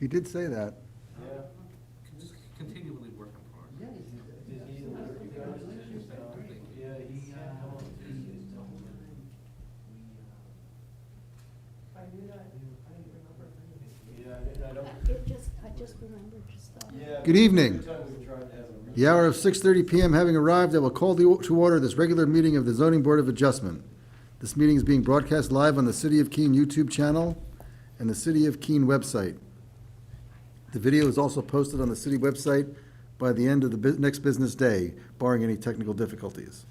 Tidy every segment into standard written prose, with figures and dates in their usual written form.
He did say that. Yeah. Just continually working hard. Yeah, I just remembered just that. Yeah. Good evening. Every time we've tried to have a The hour of 6:30 PM having arrived, I will call to order this regular meeting of the Zoning Board of Adjustment. This meeting is being broadcast live on the City of Keene YouTube channel and the City of Keene website. The video is also posted on the city website by the end of the next business day, barring any technical difficulties.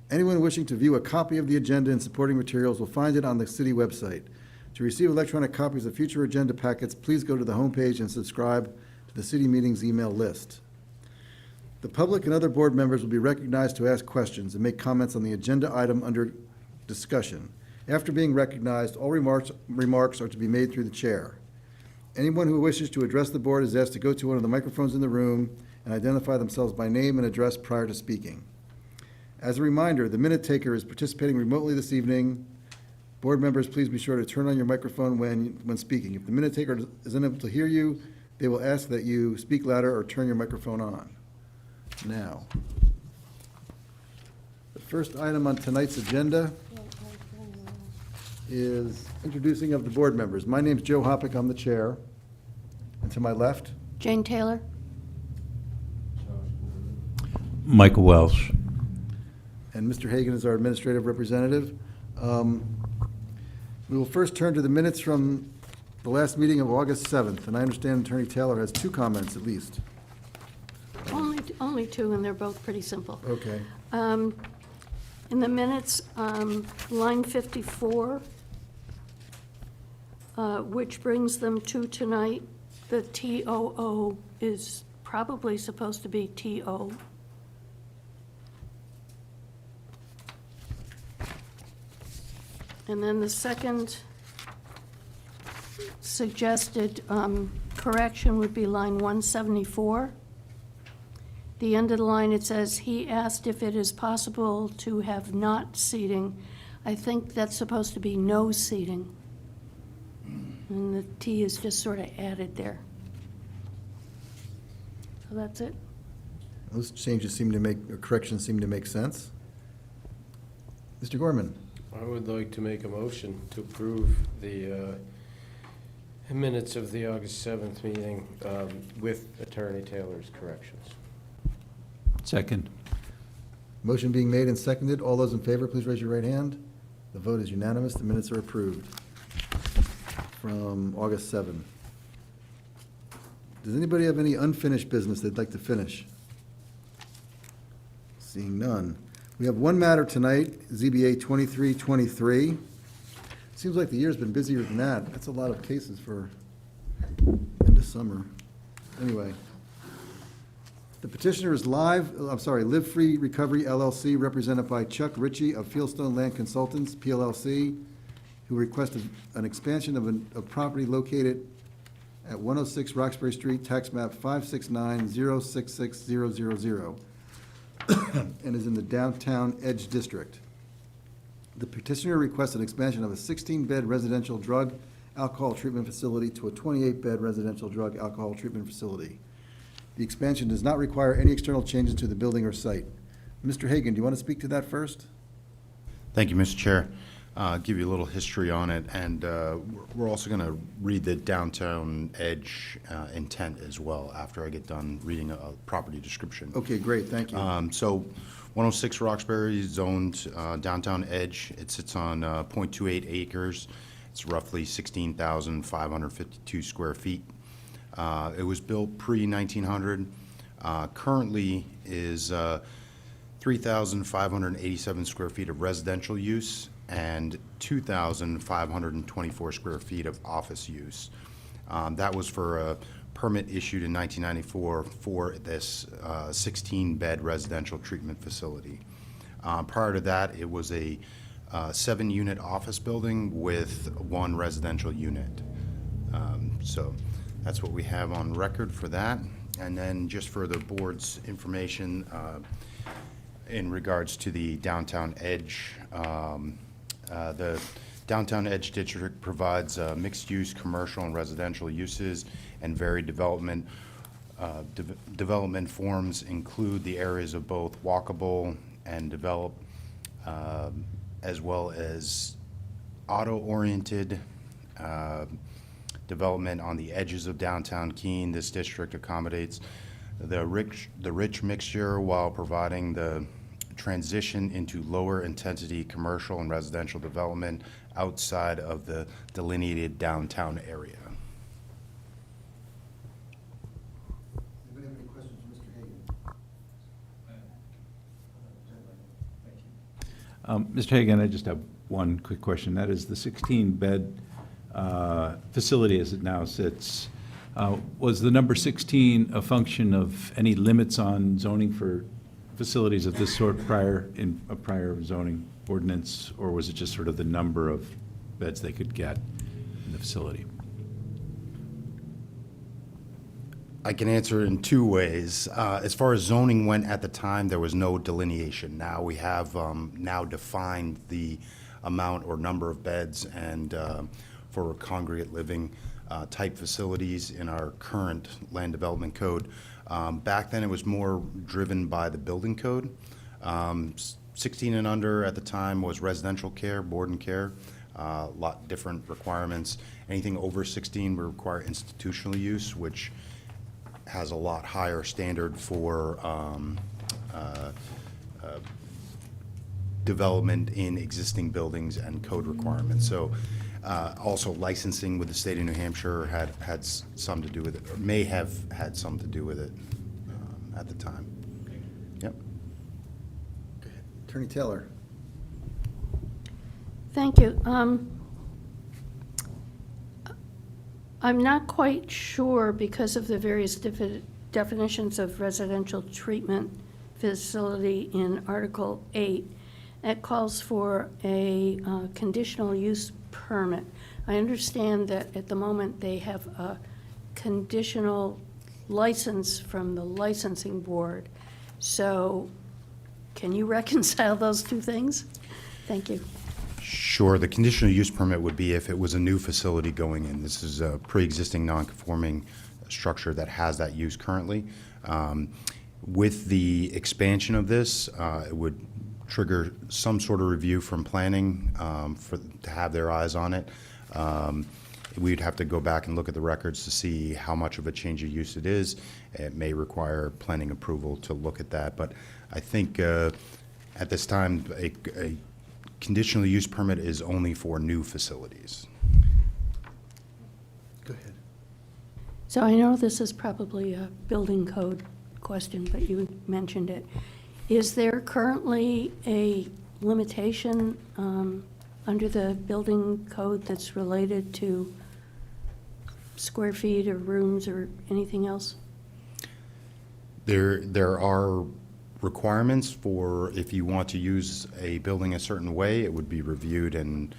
Anyone wishing to view a copy of the agenda and supporting materials will find it on the city website. To receive electronic copies of future agenda packets, please go to the homepage and subscribe to the city meetings email list. The public and other board members will be recognized to ask questions and make comments on the agenda item under discussion. After being recognized, all remarks are to be made through the chair. Anyone who wishes to address the board is asked to go to one of the microphones in the room and identify themselves by name and address prior to speaking. As a reminder, the minute taker is participating remotely this evening. Board members, please be sure to turn on your microphone when speaking. If the minute taker is unable to hear you, they will ask that you speak louder or turn your microphone on. Now, the first item on tonight's agenda is introducing of the board members. My name's Joe Hoppick, I'm the chair. And to my left, Jane Taylor? Michael Welsh. and Mr. Hagan is our administrative representative. We will first turn to the minutes from the last meeting of August 7th, and I understand Attorney Taylor has two comments at least. Only two, and they're both pretty simple. Okay. In the minutes, line 54, which brings them to tonight, the TOO is probably supposed to be TO. And then the second suggested correction would be line 174. The end of the line, it says, he asked if it is possible to have not seating. I think that's supposed to be no seating. And the T is just sort of added there. So that's it. Those changes seem to make, or corrections seem to make sense. Mr. Gorman? I would like to make a motion to approve the minutes of the August 7th meeting with Attorney Taylor's corrections. Second. Motion being made and seconded. All those in favor, please raise your right hand. The vote is unanimous. The minutes are approved from August 7. Does anybody have any unfinished business they'd like to finish? Seeing none. We have one matter tonight, ZBA 2323. Seems like the year's been busier than that. That's a lot of cases for end of summer. Anyway. The petitioner is Live Free Recovery LLC, represented by Chuck Ritchie of Fieldstone Land Consultants, PLLC, who requested an expansion of property located at 106 Roxbury Street, tax map 569066000, and is in the downtown Edge District. The petitioner requested an expansion of a 16-bed residential drug alcohol treatment facility to a 28-bed residential drug alcohol treatment facility. The expansion does not require any external changes to the building or site. Mr. Hagan, do you want to speak to that first? Thank you, Mr. Chair. Give you a little history on it, and we're also going to read the downtown edge intent as well after I get done reading a property description. Okay, great, thank you. So 106 Roxbury is zoned downtown edge. It sits on 0.28 acres. It's roughly 16,552 square feet. It was built pre-1900. Currently is 3,587 square feet of residential use and 2,524 square feet of office use. That was for a permit issued in 1994 for this 16-bed residential treatment facility. Prior to that, it was a 7-unit office building with 1 residential unit. So that's what we have on record for that. And then just for the board's information, in regards to the downtown edge, the Downtown Edge District provides mixed-use commercial and residential uses and varied development. Development forms include the areas of both walkable and developed, as well as auto-oriented development on the edges of downtown Keene. This district accommodates the rich mixture while providing the transition into lower intensity commercial and residential development outside of the delineated downtown area. Anybody have any questions for Mr. Hagan? Mr. Hagan, I just have one quick question. That is the 16-bed facility as it now sits. Was the number 16 a function of any limits on zoning for facilities of this sort in a prior zoning ordinance, or was it just sort of the number of beds they could get in the facility? I can answer it in two ways. As far as zoning went at the time, there was no delineation. Now we have now defined the amount or number of beds and for congregate living type facilities in our current land development code. Back then, it was more driven by the building code. 16 and under at the time was residential care, board and care, a lot different requirements. Anything over 16 would require institutional use, which has a lot higher standard for development in existing buildings and code requirements. So also licensing with the state of New Hampshire had some to do with it, or may have had some to do with it at the time. Yep. Attorney Taylor? Thank you. I'm not quite sure, because of the various definitions of residential treatment facility in Article 8, it calls for a conditional use permit. I understand that at the moment they have a conditional license from the licensing board. So can you reconcile those two things? Thank you. Sure. The conditional use permit would be if it was a new facility going in. This is a pre-existing non-conforming structure that has that use currently. With the expansion of this, it would trigger some sort of review from planning to have their eyes on it. We'd have to go back and look at the records to see how much of a change of use it is. It may require planning approval to look at that, but I think at this time a conditional use permit is only for new facilities. Go ahead. So I know this is probably a building code question, but you mentioned it. Is there currently a limitation under the building code that's related to square feet or rooms or anything else? There are requirements for if you want to use a building a certain way, it would be reviewed and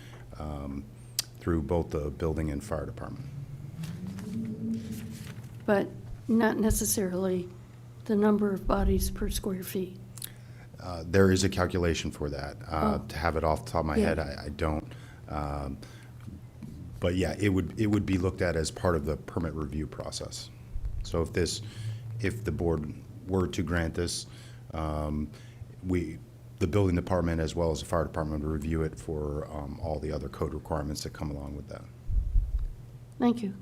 through both the building and fire department. But not necessarily the number of bodies per square feet? There is a calculation for that. To have it off the top of my Yeah. head, I don't. But yeah, it would be looked at as part of the permit review process. So if the board were to grant this, the building department as well as the fire department would review it for all the other code requirements that come along with that. Thank you.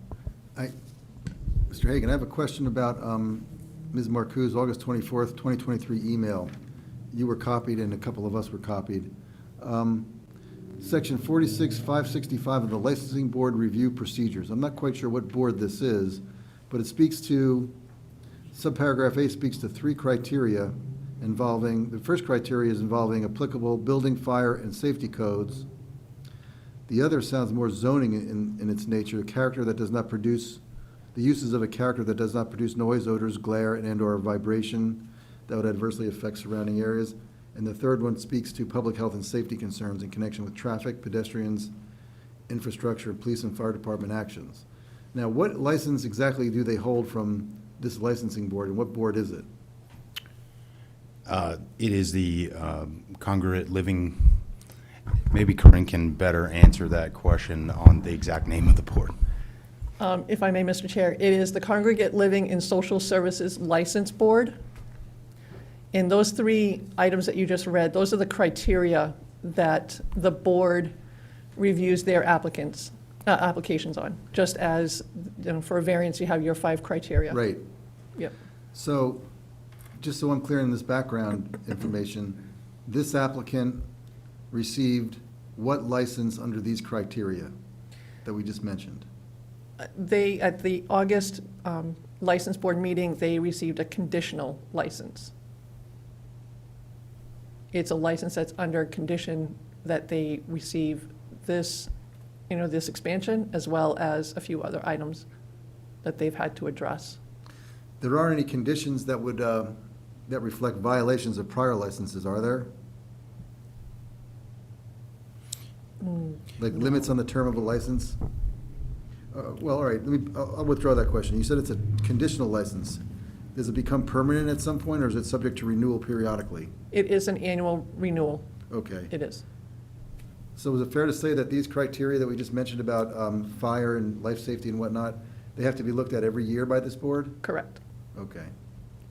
Mr. Hagan, I have a question about Ms. Marcoux's August 24th, 2023 email. You were copied and a couple of us were copied. Section 46-565 of the Licensing Board Review Procedures. I'm not quite sure what board this is, but it speaks to, subparagraph A speaks to 3 criteria involving, the first criteria is involving applicable building, fire, and safety codes. The other sounds more zoning in its nature, a character that does not produce, the uses of a character that does not produce noise, odors, glare, and/or vibration that would adversely affect surrounding areas. And the third one speaks to public health and safety concerns in connection with traffic, pedestrians, infrastructure, police and fire department actions. Now, what license exactly do they hold from this licensing board, and what board is it? It is the Congregate Living Maybe Corinne can better answer that question on the exact name of the board. If I may, Mr. Chair, it is the Congregate Living and Social Services License Board. And those three items that you just read, those are the criteria that the board reviews their applications on, just as, you know, for a variance, you have your 5 criteria. Right. Yep. So, just so I'm clear in this background information, this applicant received what license under these criteria that we just mentioned? They, at the August License Board meeting, they received a conditional license. It's a license that's under condition that they receive this, you know, this expansion, as well as a few other items that they've had to address. There aren't any conditions that would, that reflect violations of prior licenses, are there? Like limits on the term of a license? Well, all right, I'll withdraw that question. You said it's a conditional license. Does it become permanent at some point, or is it subject to renewal periodically? It is an annual renewal. Okay. It is. So is it fair to say that these criteria that we just mentioned about fire and life safety and whatnot, they have to be looked at every year by this board? Correct. Okay.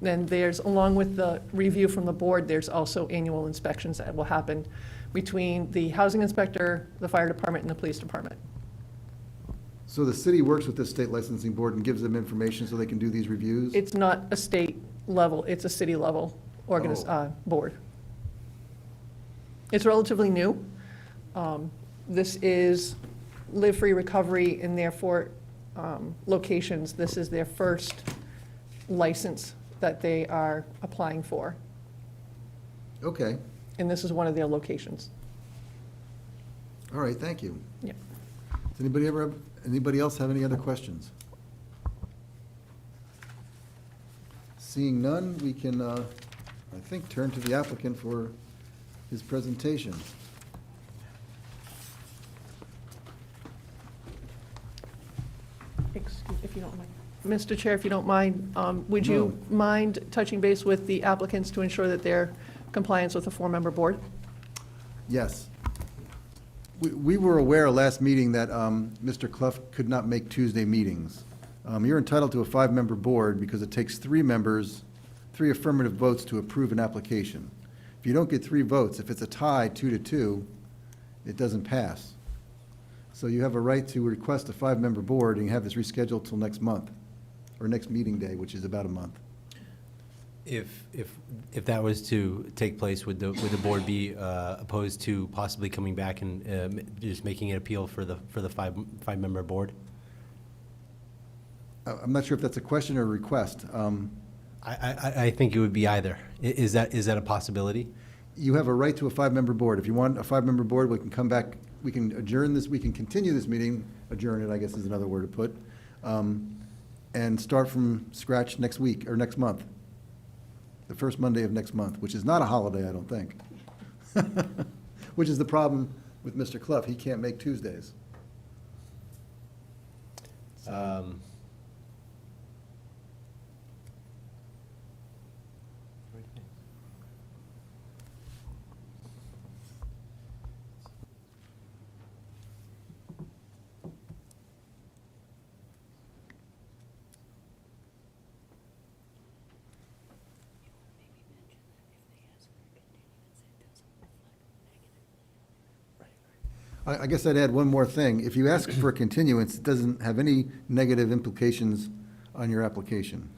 Then there's, along with the review from the board, there's also annual inspections that will happen between the housing inspector, the fire department, and the police department. So the city works with this state licensing board and gives them information so they can do these reviews? It's not a state level, it's a city level board. It's relatively new. This is Live Free Recovery in their 4 locations. This is their first license that they are applying for, Okay. and this is one of their locations. All right, thank you. Yeah. Does anybody else have any other questions? Seeing none, we can, I think, turn to the applicant for his presentation. If you don't mind. Mr. Chair, if you don't mind, would you mind touching base with the applicants to ensure that they're compliance with a 4-member board? Yes. We were aware last meeting that Mr. Clough could not make Tuesday meetings. You're entitled to a 5-member board because it takes 3 members, 3 affirmative votes to approve an application. If you don't get 3 votes, if it's a tie 2-2, it doesn't pass. So you have a right to request a 5-member board and have this rescheduled till next month, or next meeting day, which is about a month. If that was to take place, would the board be opposed to possibly coming back and just making an appeal for the 5-member board? I'm not sure if that's a question or a request. I think it would be either. Is that a possibility? You have a right to a 5-member board. If you want a 5-member board, we can come back, we can adjourn this, we can continue this meeting, adjourn it, I guess is another word to put, and start from scratch next week, or next month. The first Monday of next month, which is not a holiday, I don't think. Which is the problem with Mr. Clough. He can't make Tuesdays. I guess I'd add one more thing. If you ask for a continuance, it doesn't have any negative implications on your application.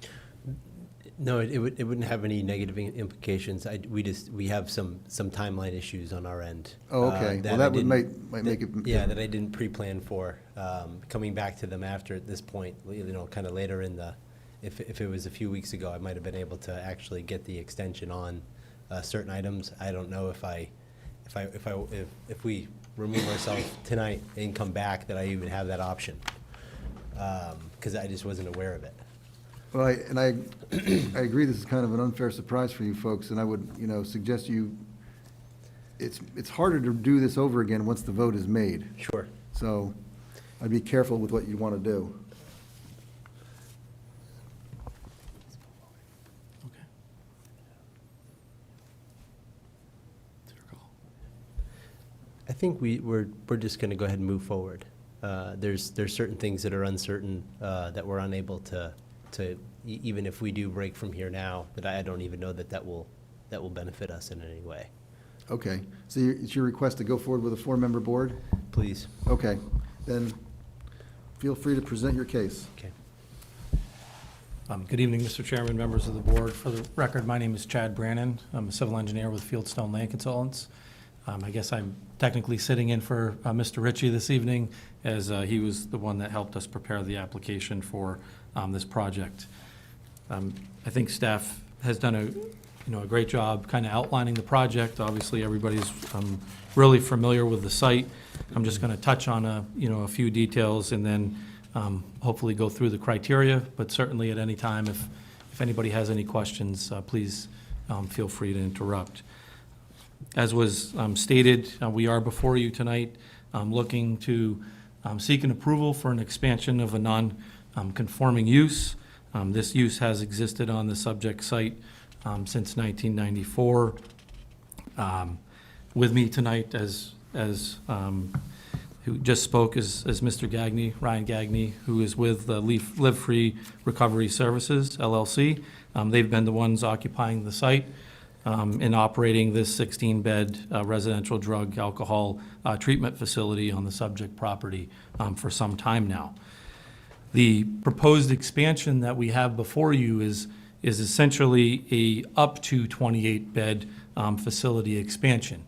No, it wouldn't have any negative implications. We have some timeline issues on our end. Oh, okay. Well, that would might make it. Yeah, that I didn't pre-plan for. Coming back to them after at this point, kind of later in the, if it was a few weeks ago, I might have been able to actually get the extension on certain items. I don't know if we remove ourselves tonight and come back, that I even have that option, because I just wasn't aware of it. Well, I agree this is kind of an unfair surprise for you folks, and I would, suggest it's harder to do this over again once the vote is made. Sure. So I'd be careful with what you want to do. I think we're just going to go ahead and move forward. There's certain things that are uncertain that we're unable to even if we do break from here now, that I don't even know that will benefit us in any way. Okay, so it's your request to go forward with a 4-member board? Please. Okay, then feel free to present your case. Okay. Good evening, Mr. Chairman, members of the board. For the record, my name is Chad Brannon. I'm a civil engineer with Fieldstone Land Consultants. I guess I'm technically sitting in for Mr. Ritchie this evening, as he was the one that helped us prepare the application for this project. I think staff has done a great job kind of outlining the project. Obviously, everybody's really familiar with the site. I'm just going to touch on a few details and then hopefully go through the criteria, but certainly at any time, if anybody has any questions, please feel free to interrupt. As was stated, we are before you tonight looking to seek an approval for an expansion of a non-conforming use. This use has existed on the subject site since 1994. With me tonight, as who just spoke, is Mr. Gagne, Ryan Gagne, who is with Live Free Recovery Services, LLC. They've been the ones occupying the site and operating this 16-bed residential drug alcohol treatment facility on the subject property for some time now. The proposed expansion that we have before you is essentially a up to 28-bed facility expansion.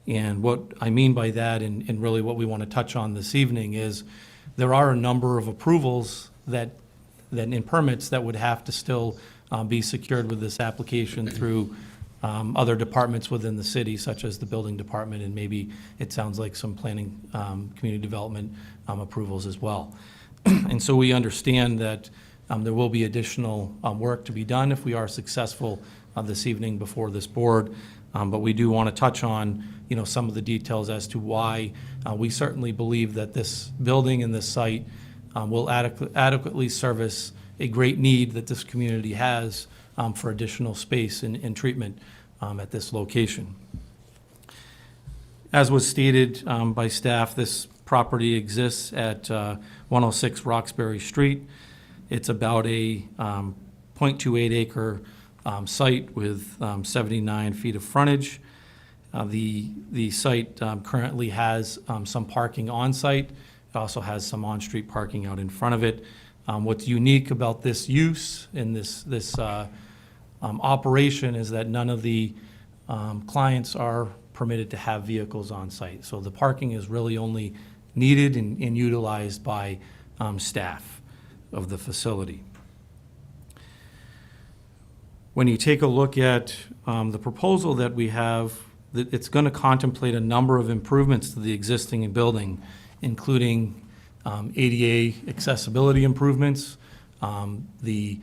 And what I mean by that, and really what we want to touch on this evening, is there are a number of approvals that in permits that would have to still be secured with this application through other departments within the city, such as the building department, and maybe it sounds like some planning, community development approvals as well. And so we understand that there will be additional work to be done if we are successful this evening before this board. But we do want to touch on, some of the details as to why we certainly believe that this building and this site will adequately service a great need that this community has for additional space and treatment at this location. As was stated by staff, this property exists at 106 Roxbury Street. It's about a 0.28 acre site with 79 feet of frontage. The site currently has some parking on site. It also has some on-street parking out in front of it. What's unique about this use and this operation is that none of the clients are permitted to have vehicles on site. So the parking is really only needed and utilized by staff of the facility. When you take a look at the proposal that we have, it's going to contemplate a number of improvements to the existing building, including ADA accessibility improvements. The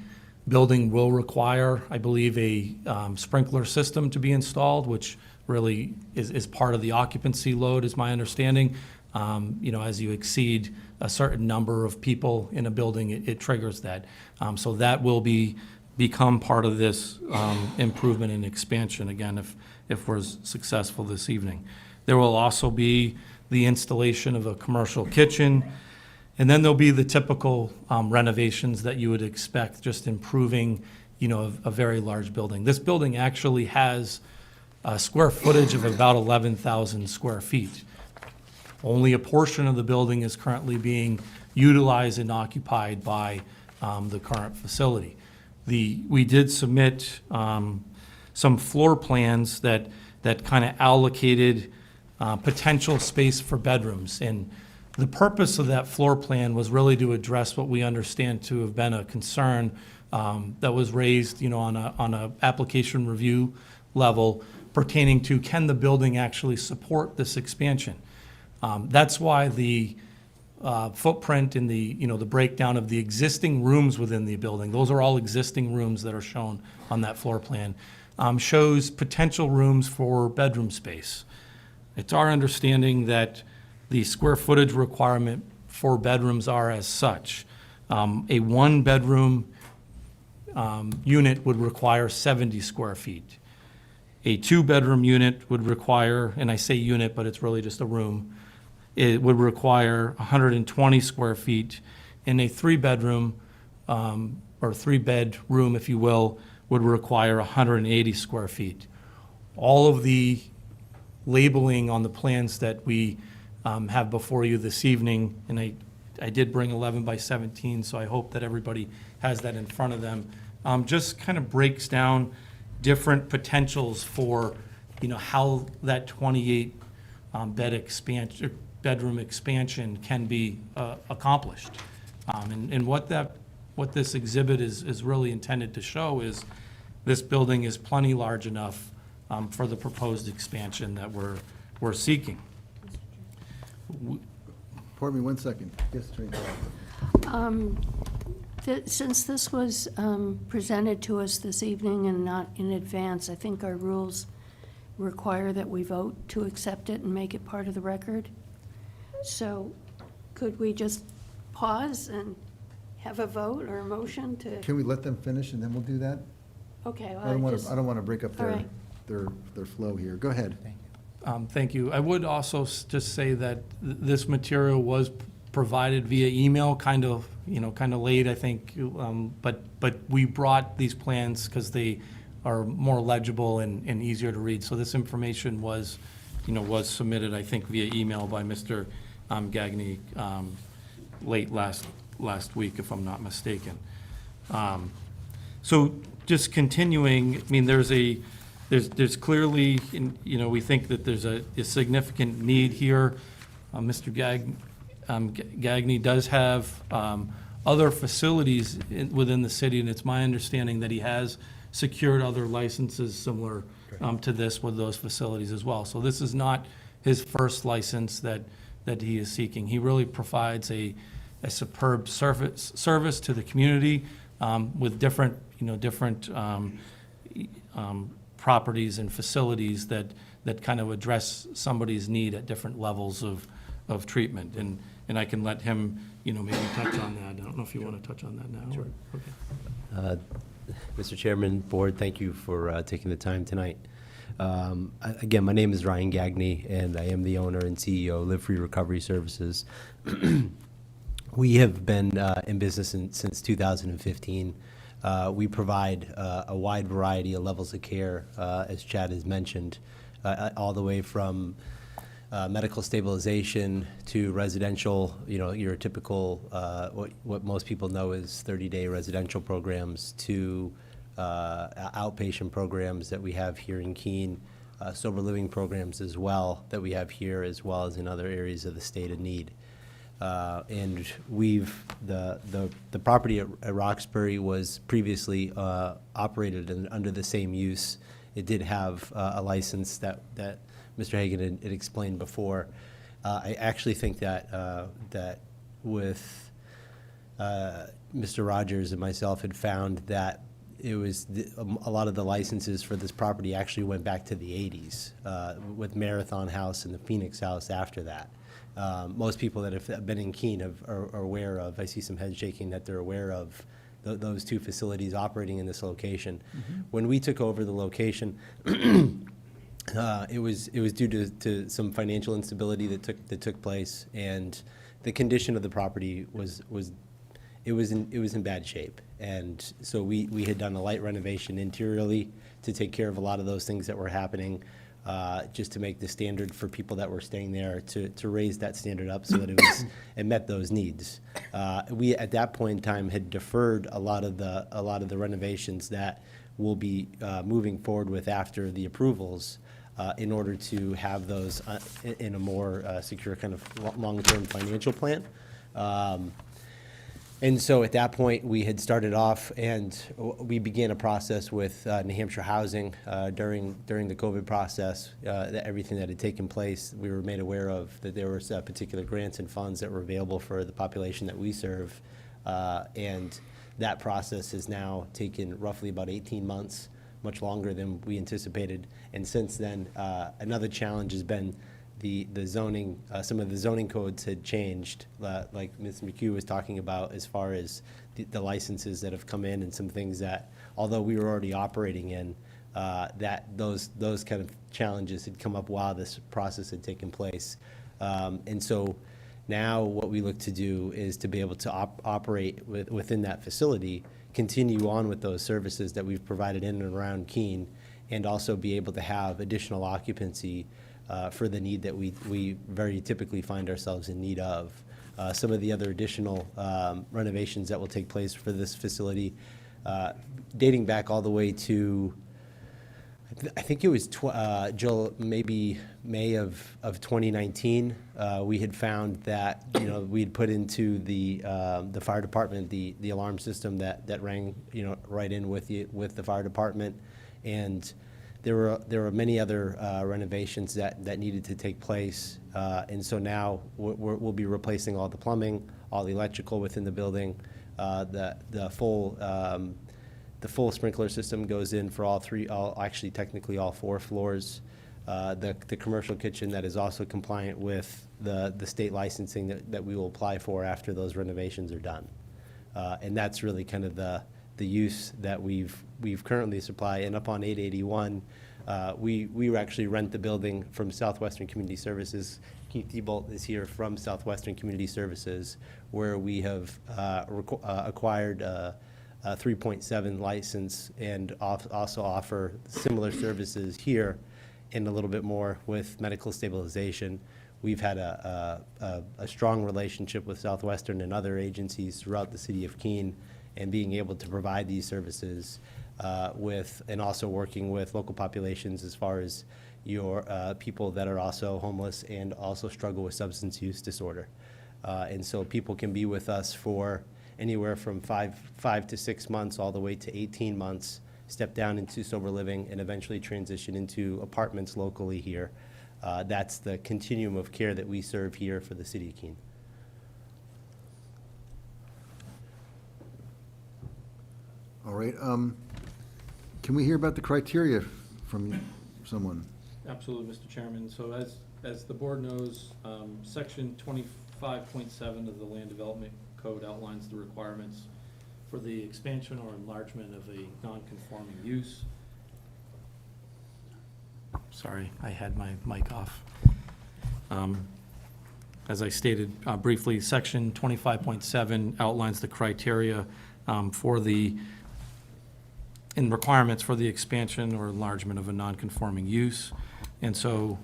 building will require, I believe, a sprinkler system to be installed, which really is part of the occupancy load, is my understanding. As you exceed a certain number of people in a building, it triggers that. So that will become part of this improvement and expansion, again, if we're successful this evening. There will also be the installation of a commercial kitchen, and then there'll be the typical renovations that you would expect, just improving, a very large building. This building actually has a square footage of about 11,000 square feet. Only a portion of the building is currently being utilized and occupied by the current facility. We did submit some floor plans that kind of allocated potential space for bedrooms. And the purpose of that floor plan was really to address what we understand to have been a concern that was raised, on a application review level pertaining to, can the building actually support this expansion? That's why the footprint and the breakdown of the existing rooms within the building, those are all existing rooms that are shown on that floor plan, shows potential rooms for bedroom space. It's our understanding that the square footage requirement for bedrooms are as such. A one-bedroom unit would require 70 square feet. A two-bedroom unit would require, and I say unit, but it's really just a room, it would require 120 square feet, and a three-bedroom, or three-bed room, if you will, would require 180 square feet. All of the labeling on the plans that we have before you this evening, and I did bring 11 by 17, so I hope that everybody has that in front of them, just kind of breaks down different potentials for, how that 28 bedroom expansion can be accomplished. And what this exhibit is really intended to show is this building is plenty large enough for the proposed expansion that we're seeking. Pardon me one second. Yes, Attorney Clark. Since this was presented to us this evening and not in advance, I think our rules require that we vote to accept it and make it part of the record. So could we just pause and have a vote or a motion to? Can we let them finish and then we'll do that? Okay, well, I don't want to break up All their, right. their flow here. Go ahead. Thank you. I would also just say that this material was provided via email, kind of late, I think. But we brought these plans because they are more legible and easier to read. So this information was submitted, I think, via email by Mr. Gagny late last week, if I'm not mistaken. So just continuing, I mean, there's clearly, we think that there's a significant need here. Mr. Gagny does have other facilities within the city, and it's my understanding that he has secured other licenses similar to this with those facilities as well. So this is not his first license that he is seeking. He really provides a superb service to the community with different properties and facilities that kind of address somebody's need at different levels of treatment. And I can let him, maybe touch on that. I don't know if you want to touch on that now. Sure. Okay. Mr. Chairman, Board, thank you for taking the time tonight. Again, my name is Ryan Gagny, and I am the owner and CEO of Live Free Recovery Services. We have been in business since 2015. We provide a wide variety of levels of care, as Chad has mentioned, all the way from medical stabilization to residential, your typical, what most people know is 30-day residential programs, to outpatient programs that we have here in Keene, sober living programs as well that we have here, as well as in other areas of the state of need. And the property at Roxbury was previously operated under the same use. It did have a license that Mr. Hagan had explained before. I actually think that with Mr. Rogers and myself had found that it was a lot of the licenses for this property actually went back to the 80s with Marathon House and the Phoenix House after that. Most people that have been in Keene are aware of, I see some head shaking, that they're aware of those two facilities operating in this location. Mm-hmm. When we took over the location, it was due to some financial instability that took place, and the condition of the property was in bad shape. And so we had done a light renovation interiorly to take care of a lot of those things that were happening, just to make the standard for people that were staying there, to raise that standard up so that it met those needs. We at that point in time had deferred a lot of the renovations that we'll be moving forward with after the approvals, in order to have those in a more secure kind of long-term financial plan. And so at that point, we had started off, and we began a process with New Hampshire Housing during the COVID process. Everything that had taken place, we were made aware of that there were particular grants and funds that were available for the population that we serve. And that process has now taken roughly about 18 months, much longer than we anticipated. And since then, another challenge has been the zoning. Some of the zoning codes had changed, like Ms. McHugh was talking about, as far as the licenses that have come in, and some things that, although we were already operating in, that those kind of challenges had come up while this process had taken place. And so now what we look to do is to be able to operate within that facility, continue on with those services that we've provided in and around Keene, and also be able to have additional occupancy for the need that we very typically find ourselves in need of. Some of the other additional renovations that will take place for this facility, dating back all the way to, I think it was, Joel, maybe May of 2019, we had found that, we had put into the fire department, the alarm system that rang, right in with the fire department. And there were many other renovations that needed to take place. And so now we'll be replacing all the plumbing, all the electrical within the building. The full sprinkler system goes in for actually technically all 4 floors. The commercial kitchen that is also compliant with the state licensing that we will apply for after those renovations are done. And that's really kind of the use that we've currently supply. And up on 881, we actually rent the building from Southwestern Community Services. Keith Diebold is here from Southwestern Community Services, where we have acquired a 3.7 license and also offer similar services here and a little bit more with medical stabilization. We've had a strong relationship with Southwestern and other agencies throughout the city of Keene, and being able to provide these services and also working with local populations as far as your people that are also homeless and also struggle with substance use disorder. And so people can be with us for anywhere from 5 to 6 months all the way to 18 months, step down into sober living, and eventually transition into apartments locally here. That's the continuum of care that we serve here for the city of Keene. All right, can we hear about the criteria from someone? Absolutely, Mr. Chairman. So as the board knows, section 25.7 of the Land Development Code outlines the requirements for the expansion or enlargement of a non-conforming use. Sorry, I had my mic off. As I stated briefly, section 25.7 outlines the criteria and requirements for the expansion or enlargement of a non-conforming use. And so,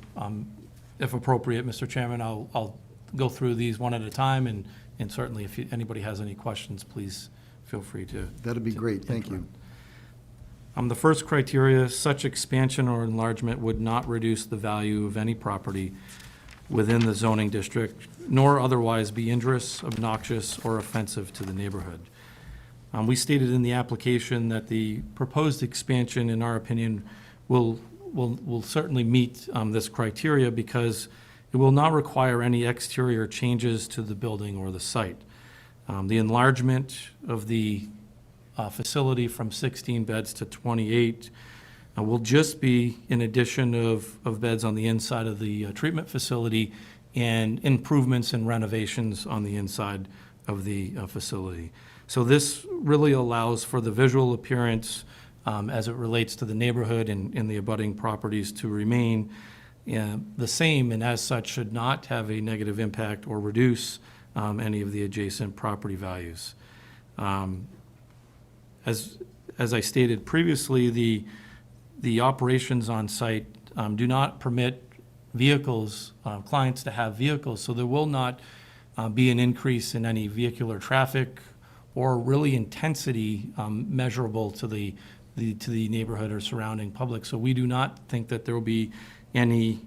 if appropriate, Mr. Chairman, I'll go through these one at a time, and certainly if anybody has any questions, please feel free to. That'd be great, thank you. The first criteria, such expansion or enlargement would not reduce the value of any property within the zoning district, nor otherwise be injurious, obnoxious, or offensive to the neighborhood. We stated in the application that the proposed expansion, in our opinion, will certainly meet this criteria because it will not require any exterior changes to the building or the site. The enlargement of the facility from 16 beds to 28 will just be an addition of beds on the inside of the treatment facility and improvements and renovations on the inside of the facility. So this really allows for the visual appearance as it relates to the neighborhood and the abutting properties to remain the same, and as such should not have a negative impact or reduce any of the adjacent property values. As I stated previously, the operations on site do not permit vehicles, clients to have vehicles, so there will not be an increase in any vehicular traffic or really intensity measurable to the neighborhood or surrounding public. So we do not think that there will be any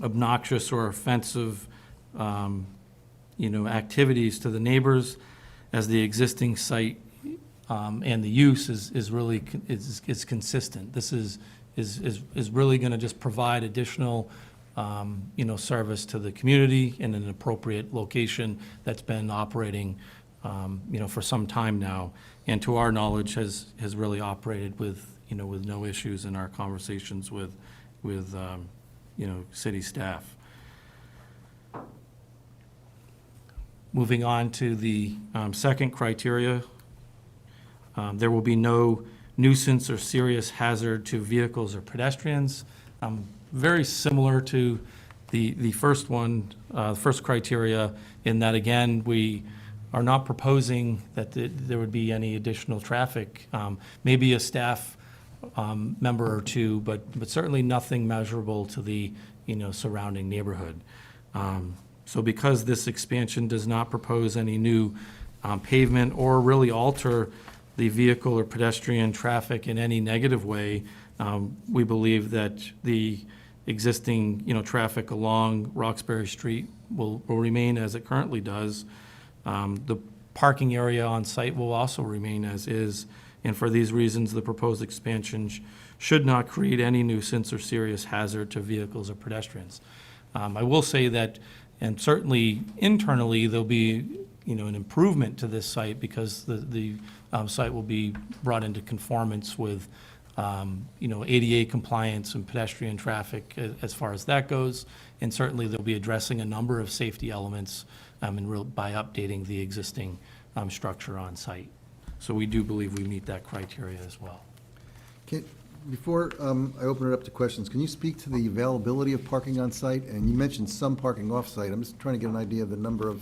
obnoxious or offensive activities to the neighbors, as the existing site and the use is really consistent. This is really going to just provide additional service to the community in an appropriate location that's been operating for some time now, and to our knowledge has really operated with no issues in our conversations with city staff. Moving on to the second criteria, there will be no nuisance or serious hazard to vehicles or pedestrians. Very similar to the first one, first criteria, in that, again, we are not proposing that there would be any additional traffic. Maybe a staff member or two, but certainly nothing measurable to the, surrounding neighborhood. So because this expansion does not propose any new pavement or really alter the vehicle or pedestrian traffic in any negative way, we believe that the existing, traffic along Roxbury Street will remain as it currently does. The parking area on site will also remain as is, and for these reasons, the proposed expansion should not create any nuisance or serious hazard to vehicles or pedestrians. I will say that, and certainly internally, there'll be, an improvement to this site because the site will be brought into conformance with, ADA compliance and pedestrian traffic as far as that goes. And certainly they'll be addressing a number of safety elements by updating the existing structure on site. So we do believe we meet that criteria as well. Before I open it up to questions, can you speak to the availability of parking on site? And you mentioned some parking off-site. I'm just trying to get an idea of the number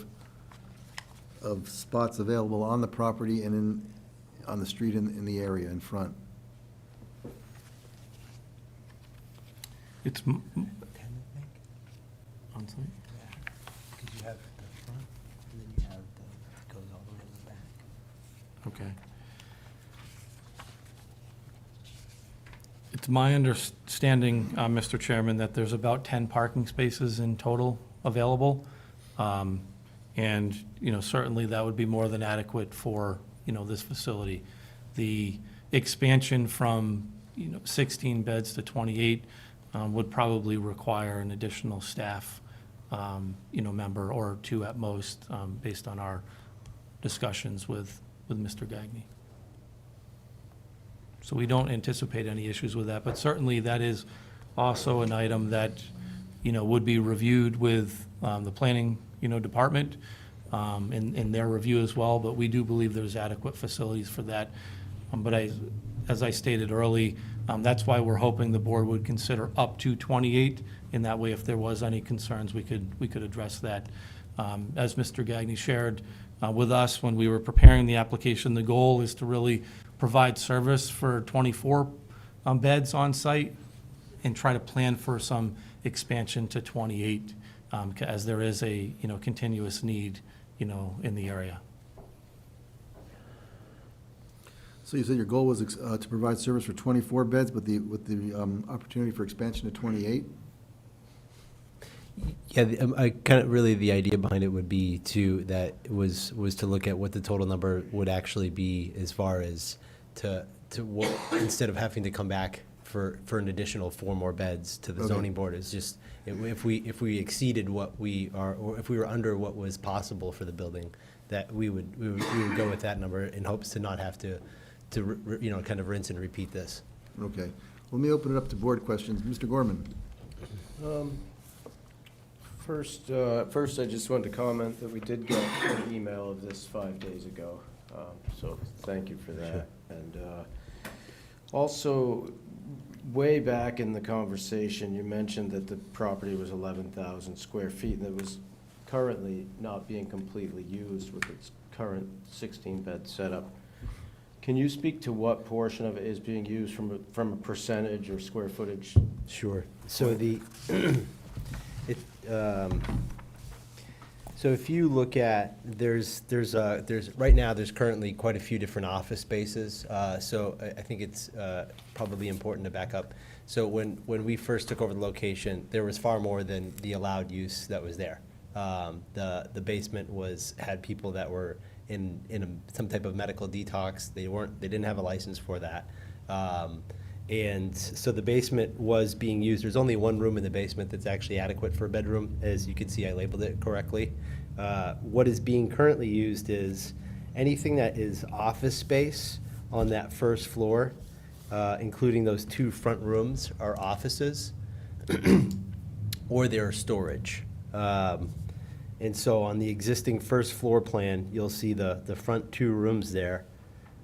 of spots available on the property and on the street in the area in front. It's 10, I think. on site? Because you have the front, and then you have it goes all the way to the back. Okay. It's my understanding, Mr. Chairman, that there's about 10 parking spaces in total available. And, certainly that would be more than adequate for, this facility. The expansion from, 16 beds to 28 would probably require an additional staff, member or two at most, based on our discussions with Mr. Gagny. So we don't anticipate any issues with that, but certainly that is also an item that, would be reviewed with the planning, department in their review as well, but we do believe there's adequate facilities for that. But as I stated early, that's why we're hoping the board would consider up to 28. In that way, if there was any concerns, we could address that. As Mr. Gagny shared with us when we were preparing the application, the goal is to really provide service for 24 beds on site and try to plan for some expansion to 28, as there is a, continuous need, in the area. So you said your goal was to provide service for 24 beds, but with the opportunity for expansion to 28? Yeah, really the idea behind it would be was to look at what the total number would actually be as far as to what, instead of having to come back for an additional 4 more beds to the Okay. zoning board, is just, if we exceeded what we are, or if we were under what was possible for the building, that we would go with that number in hopes to not have to kind of rinse and repeat this. Okay. Let me open it up to board questions. Mr. Gorman? First, I just wanted to comment that we did get an email of this 5 days ago, so thank you for that. And also, way back in the conversation, you mentioned that the property was 11,000 square feet, and it was currently not being completely used with its current 16-bed setup. Can you speak to what portion of it is being used from a percentage or square footage? Sure. So so if you look at, there's right now, there's currently quite a few different office spaces. So I think it's probably important to back up. So when we first took over the location, there was far more than the allowed use that was there. The basement had people that were in some type of medical detox. They didn't have a license for that. And so the basement was being used. There's only one room in the basement that's actually adequate for a bedroom. As you can see, I labeled it correctly. What is being currently used is anything that is office space on that first floor, including those 2 front rooms, are offices, or they're storage. And so on the existing first floor plan, you'll see the front 2 rooms there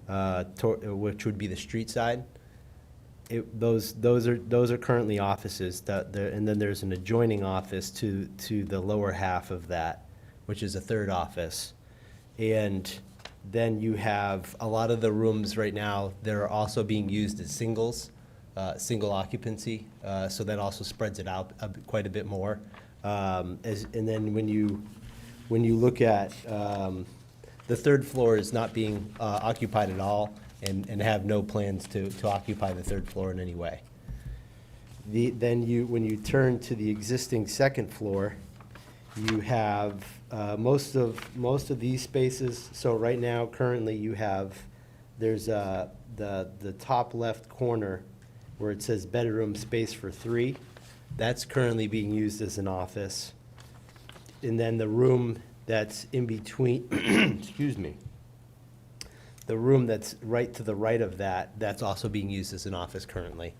which would be the street side. Those are currently offices and then there's an adjoining office to the lower half of that, which is a third office. And then you have a lot of the rooms right now, they're also being used as single occupancy, so that also spreads it out quite a bit more. And then when you look at, the third floor is not being occupied at all, and have no plans to occupy the third floor in any way. When you turn to the existing second floor, you have most of these spaces. So right now, currently, you have, there's the top left corner where it says bedroom space for 3. That's currently being used as an office. And then the room that's in between, excuse me, the room that's right to the right of that, that's also being used as an office currently.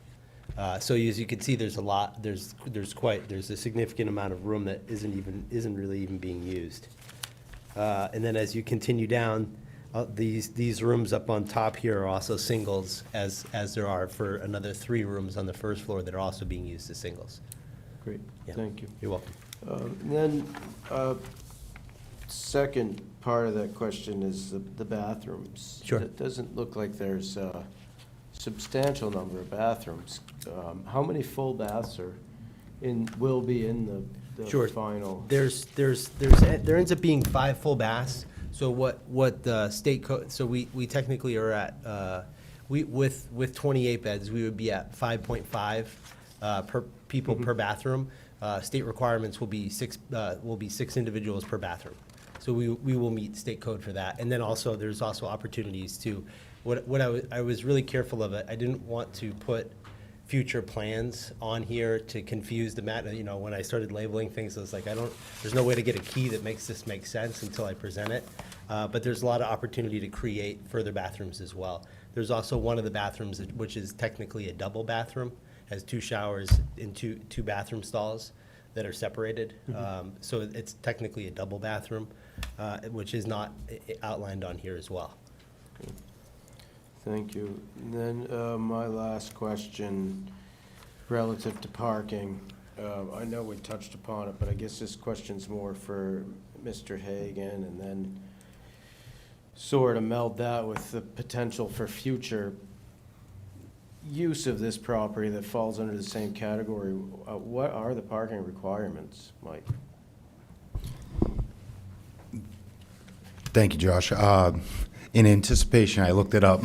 So as you can see, there's a significant amount of room that isn't really even being used. And then as you continue down, these rooms up on top here are also singles, as there are for another 3 rooms on the first floor that are also being used as singles. Great, Yeah. thank you. You're welcome. Second part of that question is the bathrooms. Sure. It doesn't look like there's a substantial number of bathrooms. How many full baths will be in the Sure. final? There ends up being 5 full baths. So what the state code, so we technically are at, with 28 beds, we would be at 5.5 per people per bathroom. State requirements will be 6 individuals per bathroom. So we will meet state code for that. And then also, there's also opportunities to, I was really careful of it. I didn't want to put future plans on here to confuse the matter. You know, when I started labeling things, I was like, there's no way to get a key that makes this make sense until I present it. But there's a lot of opportunity to create further bathrooms as well. There's also one of the bathrooms, which is technically a double bathroom, has 2 showers and two bathroom stalls that are separated. So it's technically a double bathroom, which is not outlined on here as well. Thank you. And then my last question relative to parking. I know we touched upon it, but I guess this question's more for Mr. Hagan, and then sort of meld that with the potential for future use of this property that falls under the same category. What are the parking requirements, Mike? Thank you, Josh. In anticipation, I looked it up.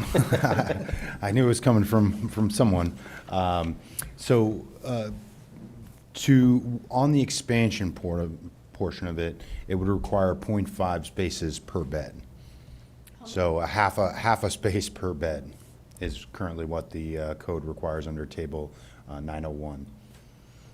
I knew it was coming from someone. On the expansion portion of it, it would require 0.5 spaces per bed. So a half a space per bed is currently what the code requires under table 901.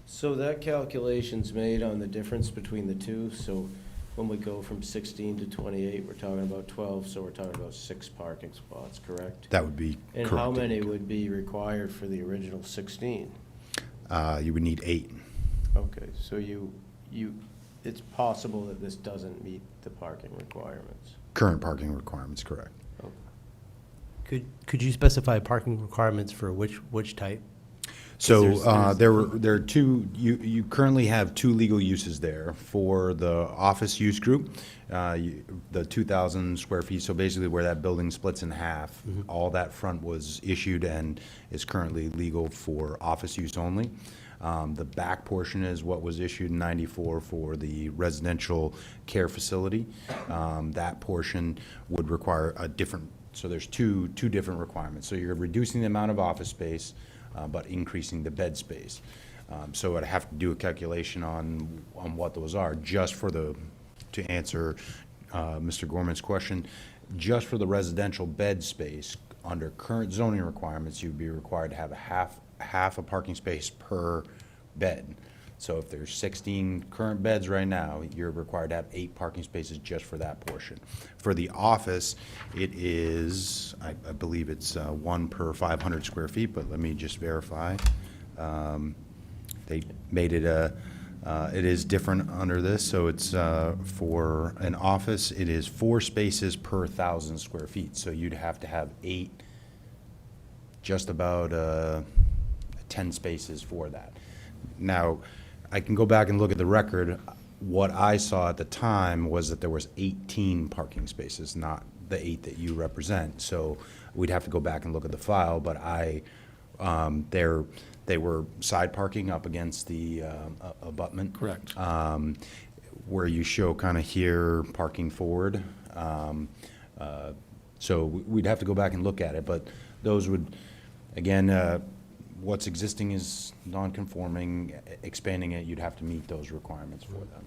So that calculation's made on the difference between the two, so when we go from 16 to 28, we're talking about 12, so we're talking about 6 parking spots, correct? That would be And correct. how many would be required for the original 16? You would need 8. Okay, so it's possible that this doesn't meet the parking requirements. Current parking requirements, correct. Could you specify parking requirements for which type? So there's- there are 2, you currently have 2 legal uses there for the office use group, the 2,000 square feet, so basically where that building splits in half, all that front was issued and is currently legal for office use only. The back portion is what was issued in 94 for the residential care facility. That portion would require a different, so there's two different requirements. So you're reducing the amount of office space, but increasing the bed space. So I'd have to do a calculation on what those are, just for to answer Mr. Gorman's question, just for the residential bed space, under current zoning requirements, you'd be required to have half a parking space per bed. So if there's 16 current beds right now, you're required to have 8 parking spaces just for that portion. For the office, it is, I believe it's 1 per 500 square feet, but let me just verify. They made it It is different under this, so it's for an office, it is 4 spaces per 1,000 square feet. So you'd have to have 8, just about 10 spaces for that. Now, I can go back and look at the record. What I saw at the time was that there was 18 parking spaces, not the 8 that you represent. So we'd have to go back and look at the file, but they were side parking up against the abutment. Correct. Where you show kind of here, parking forward. So we'd have to go back and look at it, but those would, again, what's existing is non-conforming. Expanding it, you'd have to meet those requirements for them.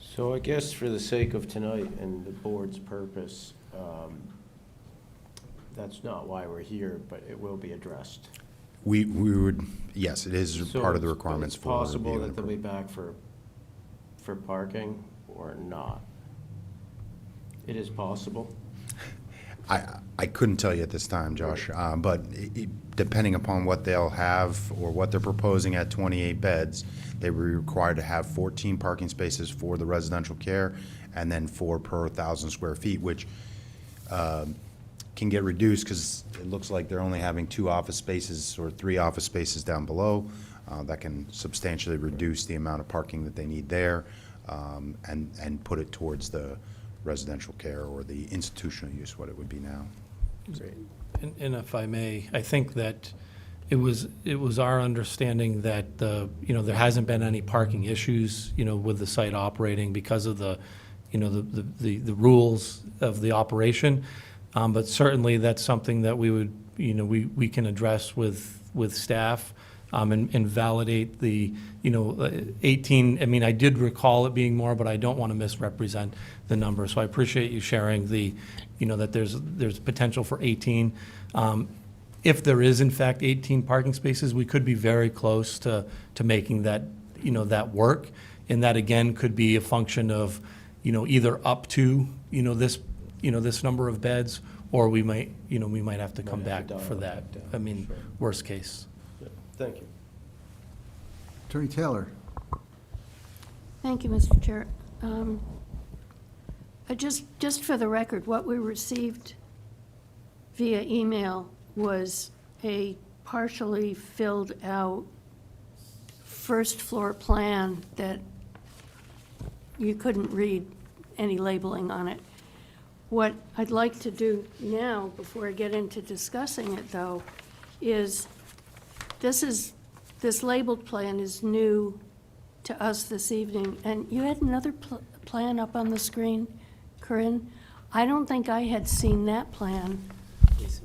So I guess for the sake of tonight and the board's purpose, that's not why we're here, but it will be addressed. We would, yes, it is So part of the it's- requirements It's for possible reviewing that the they'll be back for parking or not? It is possible? I couldn't tell you at this time, Josh, but depending upon what they'll have or what they're proposing at 28 beds, they were required to have 14 parking spaces for the residential care and then 4 per 1,000 square feet, which can get reduced because it looks like they're only having 2 office spaces or 3 office spaces down below. That can substantially reduce the amount of parking that they need there and put it towards the residential care or the institutional use, what it would be now. Great. And if I may, I think that it was our understanding that there hasn't been any parking issues, with the site operating because of the rules of the operation. But certainly that's something that we would, we can address with staff and validate the, 18. I mean, I did recall it being more, but I don't want to misrepresent the number. So I appreciate you sharing the, that there's potential for 18. If there is in fact 18 parking spaces, we could be very close to making that, that work. And that again could be a function of, either up to, this number of beds, or we might have to come Might back have to dial for it that. back down, I mean, sure. worst case. Yeah, thank you. Attorney Taylor? Thank you, Mr. Chair. Just for the record, what we received via email was a partially filled out first floor plan that you couldn't read any labeling on it. What I'd like to do now, before I get into discussing it though, is this labeled plan is new to us this evening, and you had another plan up on the screen, Corinne? I don't think I had seen that plan.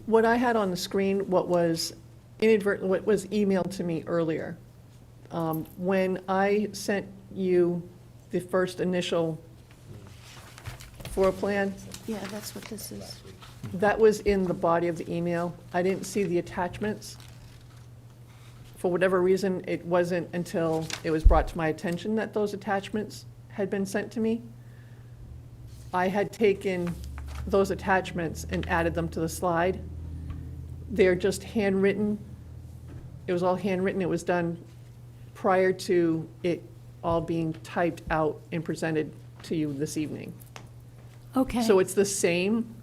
What I had on the screen, what was emailed to me earlier, when I sent you the first initial floor plan, Yeah, that's what this is. that was in the body of the email. I didn't see the attachments. For whatever reason, it wasn't until it was brought to my attention that those attachments had been sent to me. I had taken those attachments and added them to the slide. They're just handwritten. It was all handwritten. It was done prior to it all being typed out and presented to you this evening. Okay. So it's the same.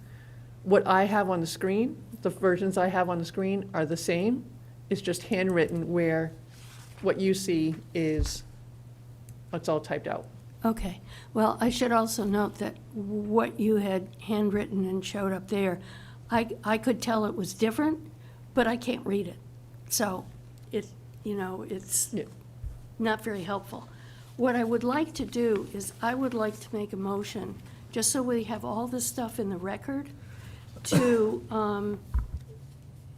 What I have on the screen, the versions I have on the screen are the same. It's just handwritten where what you see is, it's all typed out. Okay. Well, I should also note that what you had handwritten and showed up there, I could tell it was different, but I can't read it. So it's Yeah. not very helpful. What I would like to do is I would like to make a motion, just so we have all this stuff in the record, to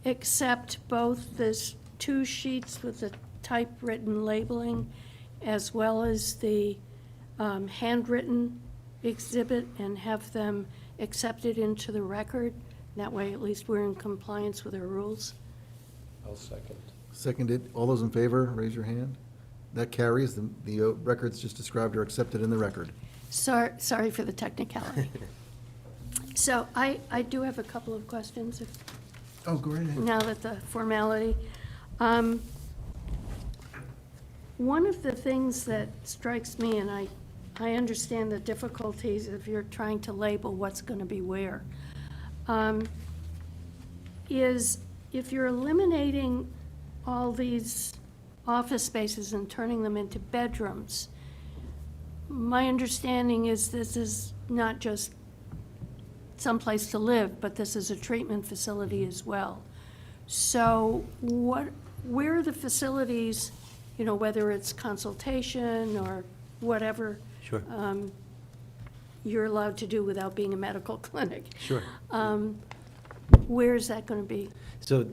accept both this 2 sheets with the typewritten labeling as well as the handwritten exhibit, and have them accepted into the record. That way, at least we're in compliance with our rules. I'll second. Seconded. All those in favor, raise your hand. That carries. The records just described are accepted in the record. Sorry for the technicality. So I do have a couple of questions, Oh, go right ahead. now that the formality. One of the things that strikes me, and I understand the difficulties if you're trying to label what's going to be where, is if you're eliminating all these office spaces and turning them into bedrooms, my understanding is this is not just someplace to live, but this is a treatment facility as well. So where are the facilities, you know, whether it's consultation or whatever Sure. you're allowed to do without being a medical clinic? Sure. Where is that going to be? So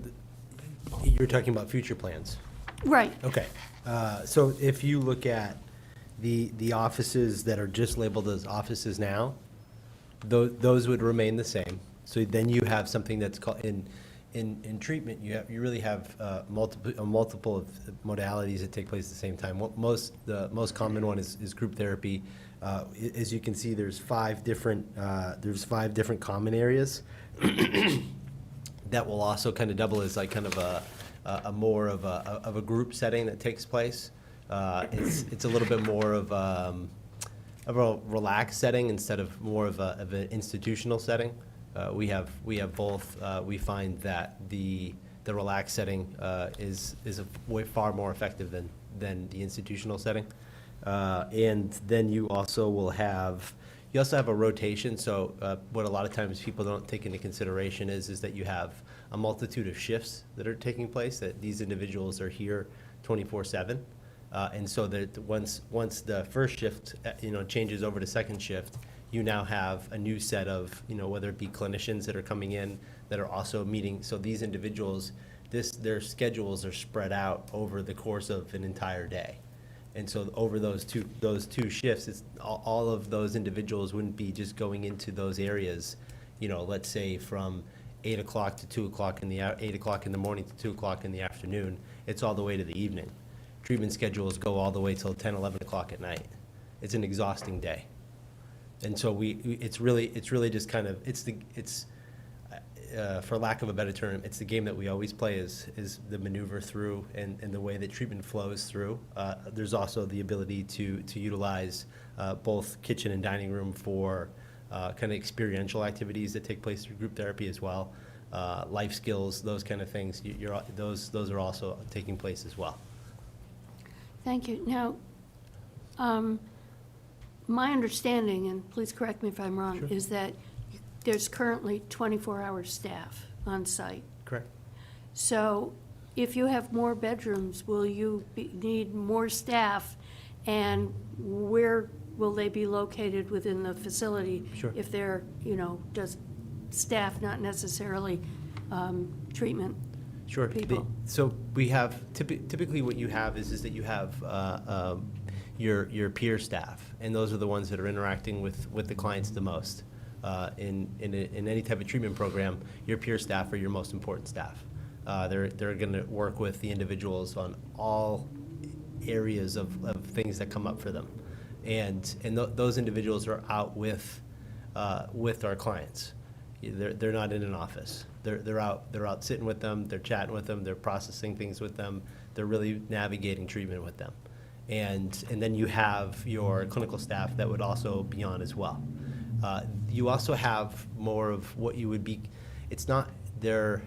you're talking about future plans? Right, Okay. So if you look at the offices that are just labeled as offices now, those would remain the same. So then you have something that's called, in treatment, you really have multiple of modalities that take place at the same time. The most common one is group therapy. As you can see, there's five different common areas that will also kind of double as like kind of a more of a group setting that takes place. It's a little bit more of a relaxed setting instead of more of an institutional setting. We have both. We find that the relaxed setting is far more effective than the institutional setting. And then you also have a rotation. So what a lot of times people don't take into consideration is that you have a multitude of shifts that are taking place, that these individuals are here 24/7. And so that once the first shift, changes over to second shift, you now have a new set of, whether it be clinicians that are coming in that are also meeting. So these individuals, their schedules are spread out over the course of an entire day. And so over those two shifts, it's all of those individuals wouldn't be just going into those areas, let's say from 8 o'clock to 2 o'clock 8 o'clock in the morning to 2 o'clock in the afternoon. It's all the way to the evening. Treatment schedules go all the way till 10, 11 o'clock at night. It's an exhausting day. And so it's really just kind of, for lack of a better term, it's the game that we always play is the maneuver through and the way that treatment flows through. There's also the ability to utilize both kitchen and dining room for kind of experiential activities that take place through group therapy as well. Life skills, those kind of things, those are also taking place as well. thank you. Now, my understanding, and please correct me if I'm wrong, Sure. is that there's currently 24-hour staff on site. Correct. So if you have more bedrooms, will you need more staff? And where will they be located within the facility? Sure. If they're, just staff, not necessarily treatment Sure. people? So we have, typically what you have is that you have your peer staff, and those are the ones that are interacting with the clients the most. In any type of treatment program, your peer staff are your most important staff. They're going to work with the individuals on all areas of things that come up for them, and those individuals are out with our clients. They're not in an office. They're out sitting with them. They're chatting with them. They're processing things with them. They're really navigating treatment with them. And then you have your clinical staff that would also be on as well. You also have more of what you would be, it's not, they're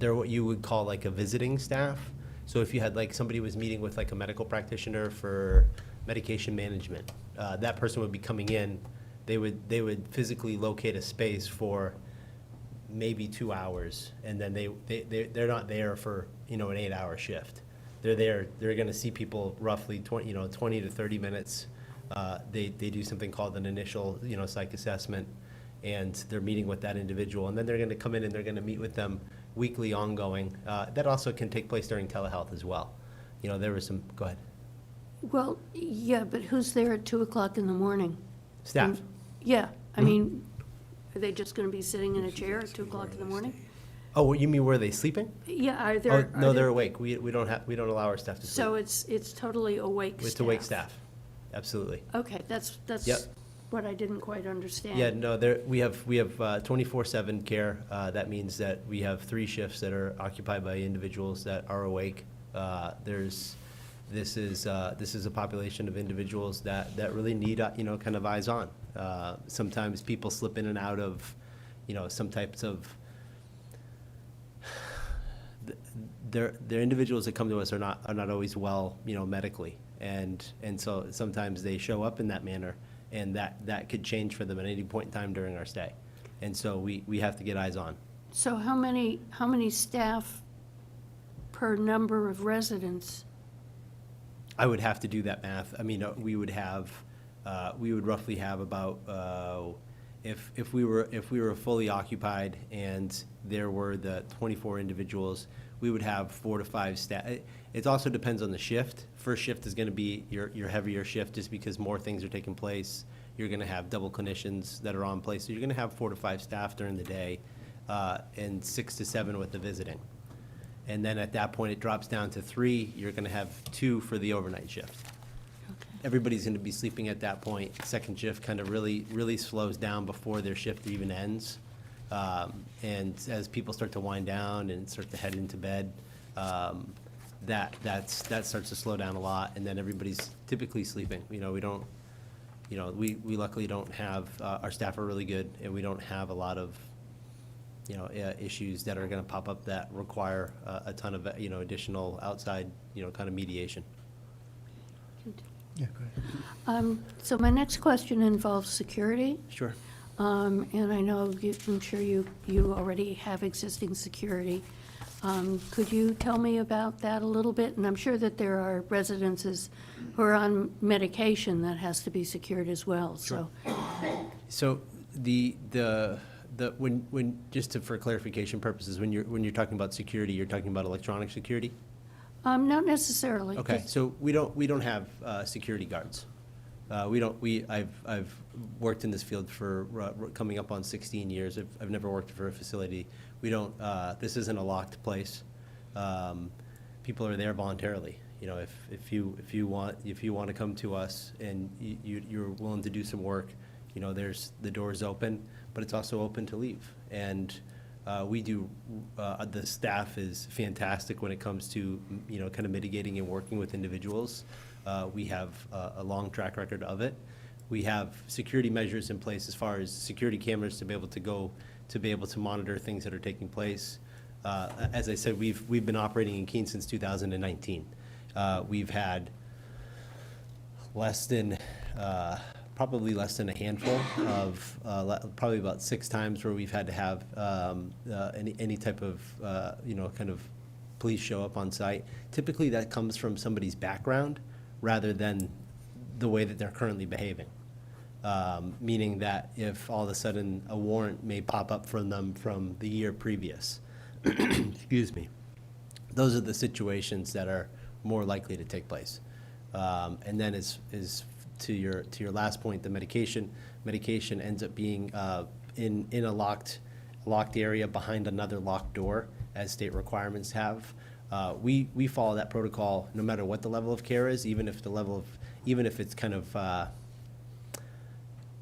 what you would call like a visiting staff. So if you had like somebody was meeting with like a medical practitioner for medication management, that person would be coming in, they would physically locate a space for maybe 2 hours, and then they're not there for, an 8-hour shift. They're going to see people roughly 20 to 30 minutes. They do something called an initial, psych assessment, and they're meeting with that individual, and then they're going to come in and they're going to meet with them weekly, ongoing. That also can take place during telehealth as well. There was some. Go ahead. Well, yeah, but who's there at 2 o'clock in the morning? Staff. Yeah, I mean, are they just going to be sitting in a chair at 2 o'clock in the morning? Oh, what you mean? Were they sleeping? Yeah, are Oh there? no, are they're there- awake. We don't allow our staff to sleep. So it's totally awake staff? It's awake staff. Absolutely. Okay, that's Yep. what I didn't quite understand. Yeah, no, we have 24/7 care. That means that we have 3 shifts that are occupied by individuals that are awake. There's this is a population of individuals that really need, kind of eyes on. Sometimes people slip in and out of, some types of, they're individuals that come to us are not always well, medically. And so sometimes they show up in that manner, and that could change for them at any point in time during our stay. And so we have to get eyes on. So how many staff per number of residents? I would have to do that math. I mean, we would roughly have about, if we were fully occupied and there were the 24 individuals, we would have 4 to 5 staff. It also depends on the shift. First shift is gonna be your heavier shift, just because more things are taking place. You're gonna have double clinicians that are on place, so you're gonna have 4 to 5 staff during the day, and 6 to 7 with the visiting. And then at that point, it drops down to 3. You're gonna have 2 for the overnight shift. Everybody's gonna be sleeping at that point. Second shift kind of really slows down before their shift even ends. And as people start to wind down and start to head into bed, that starts to slow down a lot, and then everybody's typically sleeping. We don't, we luckily don't have, our staff are really good, and we don't have a lot of, issues that are gonna pop up that require a ton of, additional outside, kind of mediation. Yeah, go ahead. So my next question involves security. Sure. And I know, I'm sure you already have existing security. Could you tell me about that a little bit? And I'm sure that there are residences who are on medication that has to be secured as well, so. So when just for clarification purposes, when you're talking about security, you're talking about electronic security? Not necessarily. Okay, just- so we don't have security guards. I've worked in this field for coming up on 16 years. I've never worked for a facility. We don't. This isn't a locked place. People are there voluntarily. If you want to come to us and you're willing to do some work, there's the door's open, but it's also open to leave. And we do. The staff is fantastic when it comes to kind of mitigating and working with individuals. We have a long track record of it. We have security measures in place as far as security cameras to be able to monitor things that are taking place. As I said, we've been operating in Keene since 2019. We've had probably less than a handful of, probably about 6 times where we've had to have any type of, kind of police show up on site. Typically, that comes from somebody's background rather than the way that they're currently behaving. Meaning that if all of a sudden a warrant may pop up from them from the year previous, excuse me, those are the situations that are more likely to take place. And then is to your last point, the medication ends up being in a locked area behind another locked door, as state requirements have. We follow that protocol no matter what the level of care is, even if it's kind of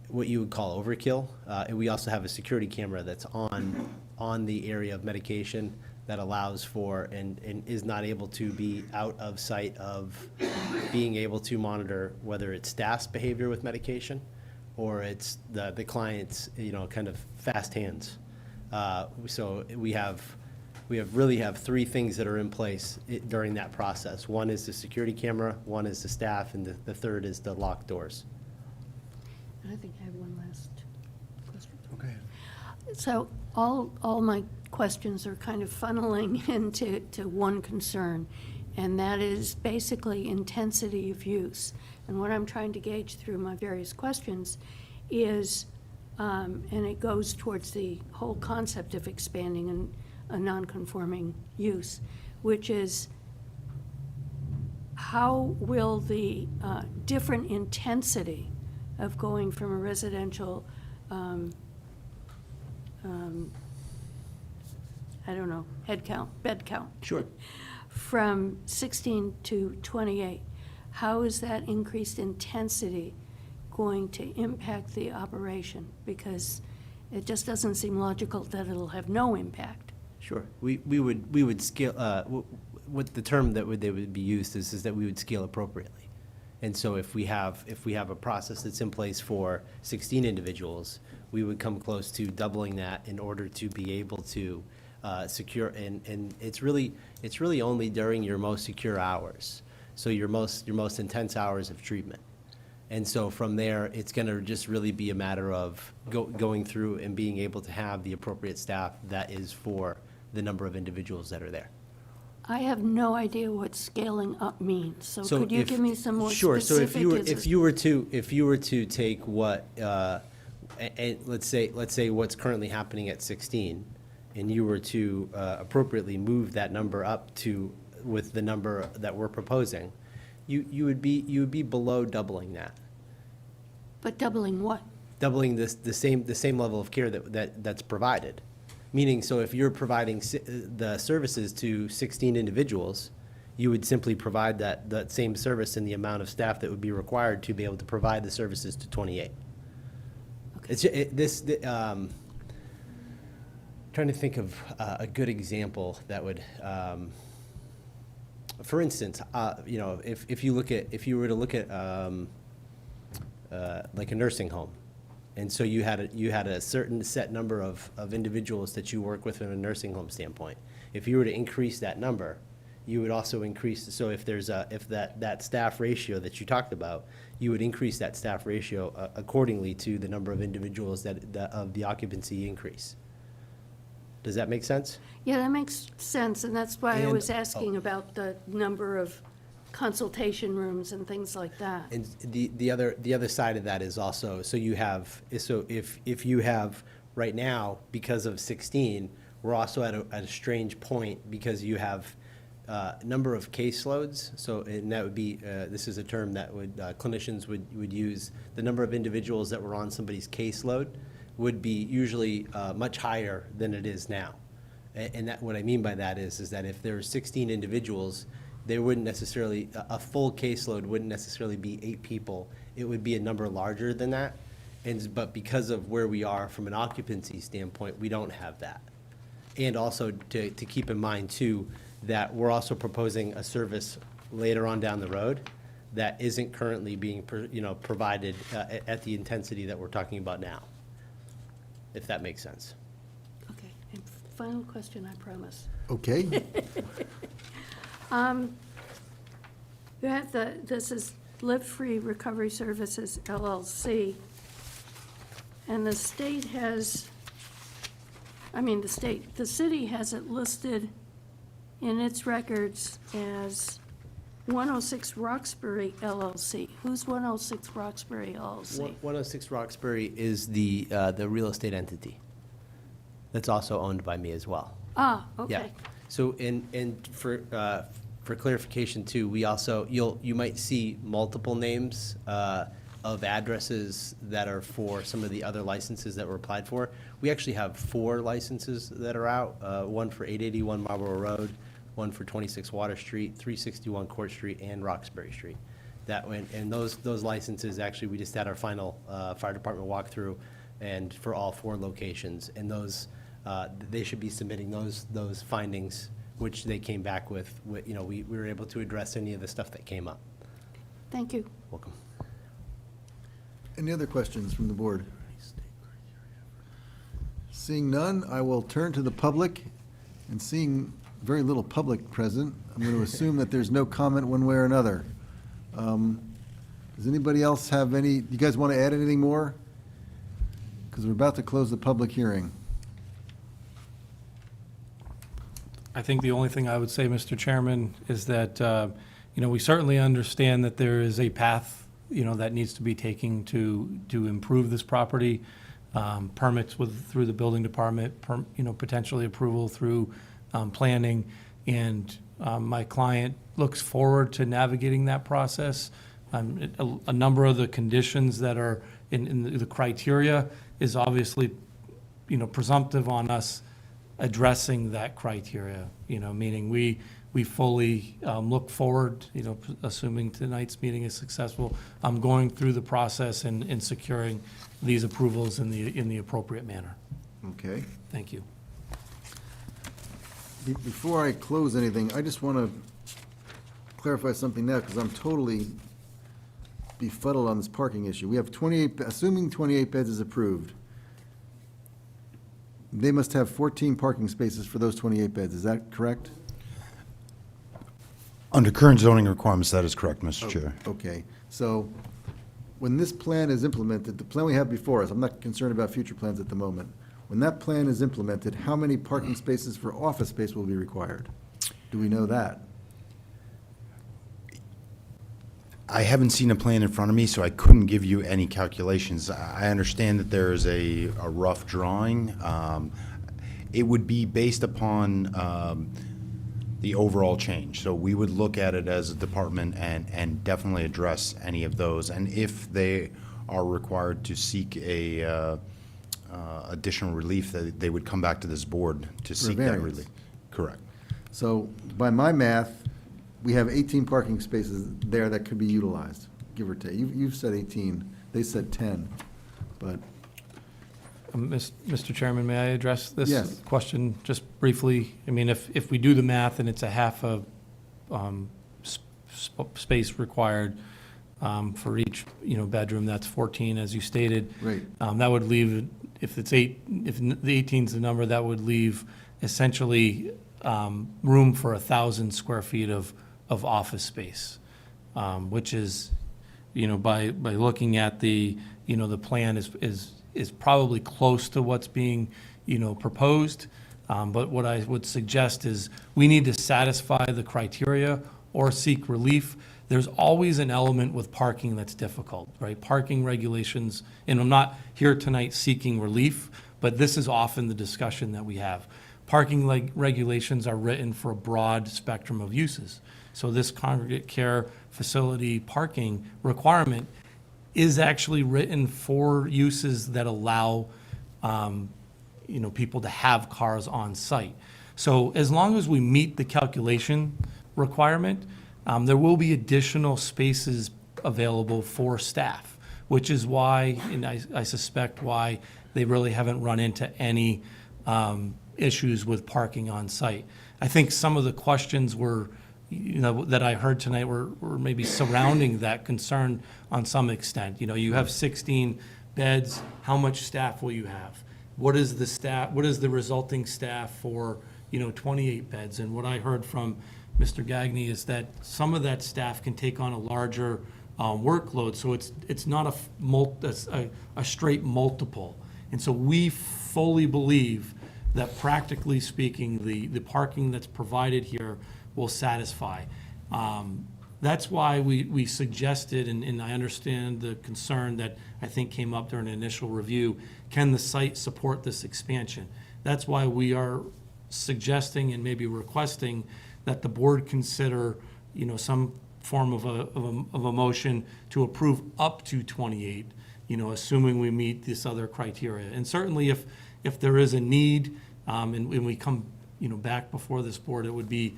what you would call overkill. And we also have a security camera that's on the area of medication that allows for and is not able to be out of sight of being able to monitor whether it's staff's behavior with medication or it's the client's, kind of fast hands. So we really have 3 things that are in place during that process. One is the security camera, one is the staff, and the third is the locked doors. I think I have one last question. Okay. So all my questions are kind of funneling into one concern, and that is basically intensity of use. And what I'm trying to gauge through my various questions is, and it goes towards the whole concept of expanding a non-conforming use, which is how will the different intensity of going from a residential, bed count. Sure. From 16 to 28, how is that increased intensity going to impact the operation? Because it just doesn't seem logical that it'll have no impact. Sure. We would scale, what the term they would be used is that we would scale appropriately. And so if we have a process that's in place for 16 individuals, we would come close to doubling that in order to be able to secure, and it's really only during your most secure hours, so your most intense hours of treatment. And so from there, it's going to just really be a matter of going through and being able to have the appropriate staff that is for the number of individuals that are there. I have no idea what scaling up means, so So could you if- give me some more Sure, so specific? if you were to take what, let's say what's currently happening at 16, and you were to appropriately move that number up to, with the number that we're proposing, you would be below doubling that. But doubling what? Doubling the same level of care that's provided. Meaning, so if you're providing the services to 16 individuals, you would simply provide that same service and the amount of staff that would be required to be able to provide the services to 28. Trying to think of a good example that would, for instance, if you were to look at like a nursing home, and so you had a certain set number of individuals that you work with in a nursing home standpoint. If you were to increase that number, you would also increase, so if that staff ratio that you talked about, you would increase that staff ratio accordingly to the number of individuals of the occupancy increase. Does that make sense? Yeah, that makes sense, and that's why I And- was asking about the number of consultation rooms and things like that. And the other side of that is also, so if you have, right now, because of 16, we're also at a strange point because you have number of caseloads, so, and that would be, this is a term that clinicians would use, the number of individuals that were on somebody's caseload would be usually much higher than it is now. And that, what I mean by that is that if there are 16 individuals, they wouldn't necessarily, a full caseload wouldn't necessarily be 8 people. It would be a number larger than that. But because of where we are from an occupancy standpoint, we don't have that. And also to keep in mind too, that we're also proposing a service later on down the road that isn't currently being, provided at the intensity that we're talking about now, if that makes sense. Okay, and final question, I promise. Okay, You have this is Live Free Recovery Services LLC, and the state has, the city has it listed in its records as 106 Roxbury LLC. Who's 106 Roxbury LLC? 106 Roxbury is the real estate entity that's also owned by me as well. Ah, Yeah. okay. So, and for clarification too, we also, you might see multiple names of addresses that are for some of the other licenses that were applied for. We actually have 4 licenses that are out, one for 881 Marlborough Road, one for 26 Water Street, 361 Court Street, and Roxbury Street. That went, and those licenses, actually, we just had our final fire department walkthrough, and for all 4 locations, and those, they should be submitting those findings, which they came back with, we were able to address any of the stuff that came up. Thank you. Welcome. any other questions from the board? Seeing none, I will turn to the public, and seeing very little public present, I'm going to assume that there's no comment one way or another. Does anybody else have any, you guys want to add anything more? Because we're about to close the public hearing. I think the only thing I would say, Mr. Chairman, is that, we certainly understand that there is a path, that needs to be taken to improve this property. Permits through the building department, potentially approval through planning. And my client looks forward to navigating that process. A number of the conditions that are in the criteria is obviously, presumptive on us addressing that criteria, meaning we fully look forward, assuming tonight's meeting is successful, going through the process and securing these approvals in the appropriate manner. Okay. Thank you. Before I close anything, I just want to clarify something now, because I'm totally befuddled on this parking issue. We have 28, assuming 28 beds is approved, they must have 14 parking spaces for those 28 beds, is that correct? Under current zoning requirements, that is correct, Mr. Chair. Okay, so when this plan is implemented, the plan we have before us, I'm not concerned about future plans at the moment. When that plan is implemented, how many parking spaces for office space will be required? Do we know that? I haven't seen a plan in front of me, so I couldn't give you any calculations. I understand that there is a rough drawing. It would be based upon the overall change. So we would look at it as a department and definitely address any of those. And if they are required to seek a additional relief, that they would come back to this board to seek that variance. relief. Correct. So by my math, we have 18 parking spaces there that could be utilized, give or take. You've said 18, they said 10, but, Mr. Chairman, may I address this Yes. question just briefly? I mean, if we do the math and it's a half a space required for each, bedroom, that's 14, as you stated. right, That would leave, if it's 8, if the 18 is the number, that would leave essentially room for 1,000 square feet of office space, which is, by looking at the, the plan is probably close to what's being, proposed. But what I would suggest is we need to satisfy the criteria or seek relief. There's always an element with parking that's difficult, right? Parking regulations, and I'm not here tonight seeking relief, but this is often the discussion that we have. Parking regulations are written for a broad spectrum of uses. So this congregate care facility parking requirement is actually written for uses that allow, people to have cars on site. So as long as we meet the calculation requirement, there will be additional spaces available for staff, which is why, and I suspect why they really haven't run into any issues with parking on site. I think some of the questions were, that I heard tonight were maybe surrounding that concern on some extent. You have 16 beds, how much staff will you have? What is the resulting staff for, 28 beds? And what I heard from Mr. Gagné is that some of that staff can take on a larger workload, so it's not a straight multiple. And so we fully believe that practically speaking, the parking that's provided here will satisfy. That's why we suggested, and I understand the concern that I think came up during the initial review, can the site support this expansion? That's why we are suggesting and maybe requesting that the board consider, some form of a motion to approve up to 28, assuming we meet this other criteria. And certainly if there is a need, and we come, back before this board, it would be,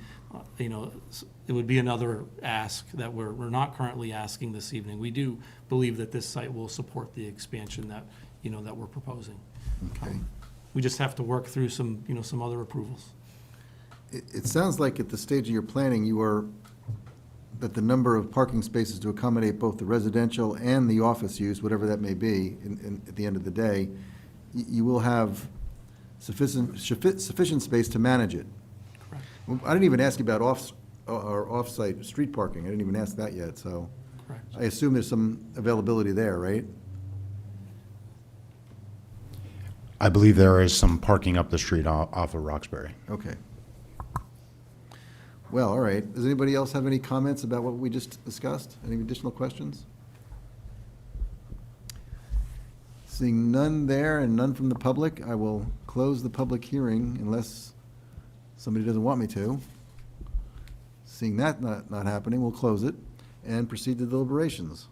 it would be another ask that we're not currently asking this evening. We do believe that this site will support the expansion that, that we're proposing. okay. We just have to work through some, some other approvals. It sounds like at the stage of your planning, that the number of parking spaces to accommodate both the residential and the office use, whatever that may be, at the end of the day, you will have sufficient space to manage it. Correct. Well, I didn't even ask you about off-site street parking. I didn't even ask that yet, so Correct. I assume there's some availability there, right? I believe there is some parking up the street off of Roxbury. Okay. Well, all right. Does anybody else have any comments about what we just discussed? Any additional questions? Seeing none there and none from the public, I will close the public hearing unless somebody doesn't want me to. Seeing that not happening, we'll close it and proceed to deliberations.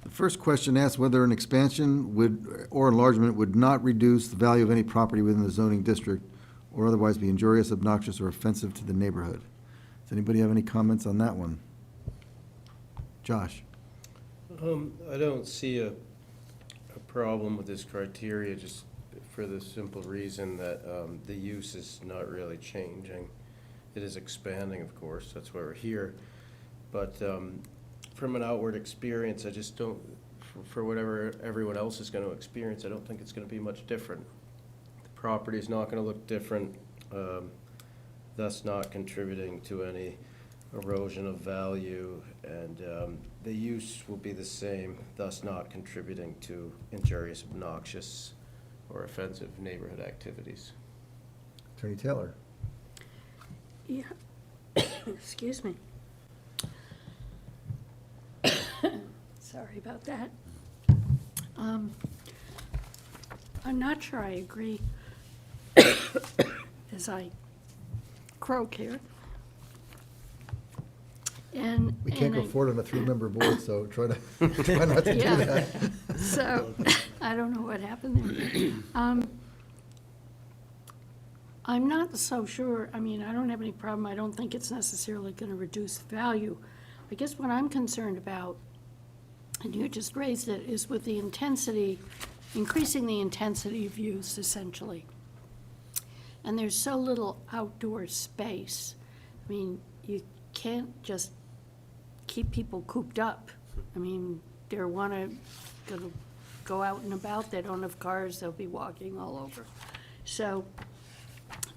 The First question asks whether an expansion would, or enlargement would not reduce the value of any property within the zoning district or otherwise be injurious, obnoxious, or offensive to the neighborhood. Does anybody have any comments on that one? Josh? I don't see a problem with this criteria, just for the simple reason that the use is not really changing. It is expanding, of course, that's why we're here. But from an outward experience, I just don't, for whatever everyone else is going to experience, I don't think it's going to be much different. The property is not going to look different, thus not contributing to any erosion of value, and the use will be the same, thus not contributing to injurious, obnoxious, or offensive neighborhood activities. Attorney Taylor? Yeah, excuse me. Sorry about that. I'm not sure I agree as I croak here. And We can't go I- forward on a three-member board, so try not to do Yeah. that. So, I don't know what happened there. I'm not so sure, I mean, I don't have any problem, I don't think it's necessarily gonna reduce value. I guess what I'm concerned about, and you just raised it, is with the intensity, increasing the intensity of use essentially. And there's so little outdoor space. I mean, you can't just keep people cooped up. I mean, they wanna go out and about, they don't have cars, they'll be walking all over. So,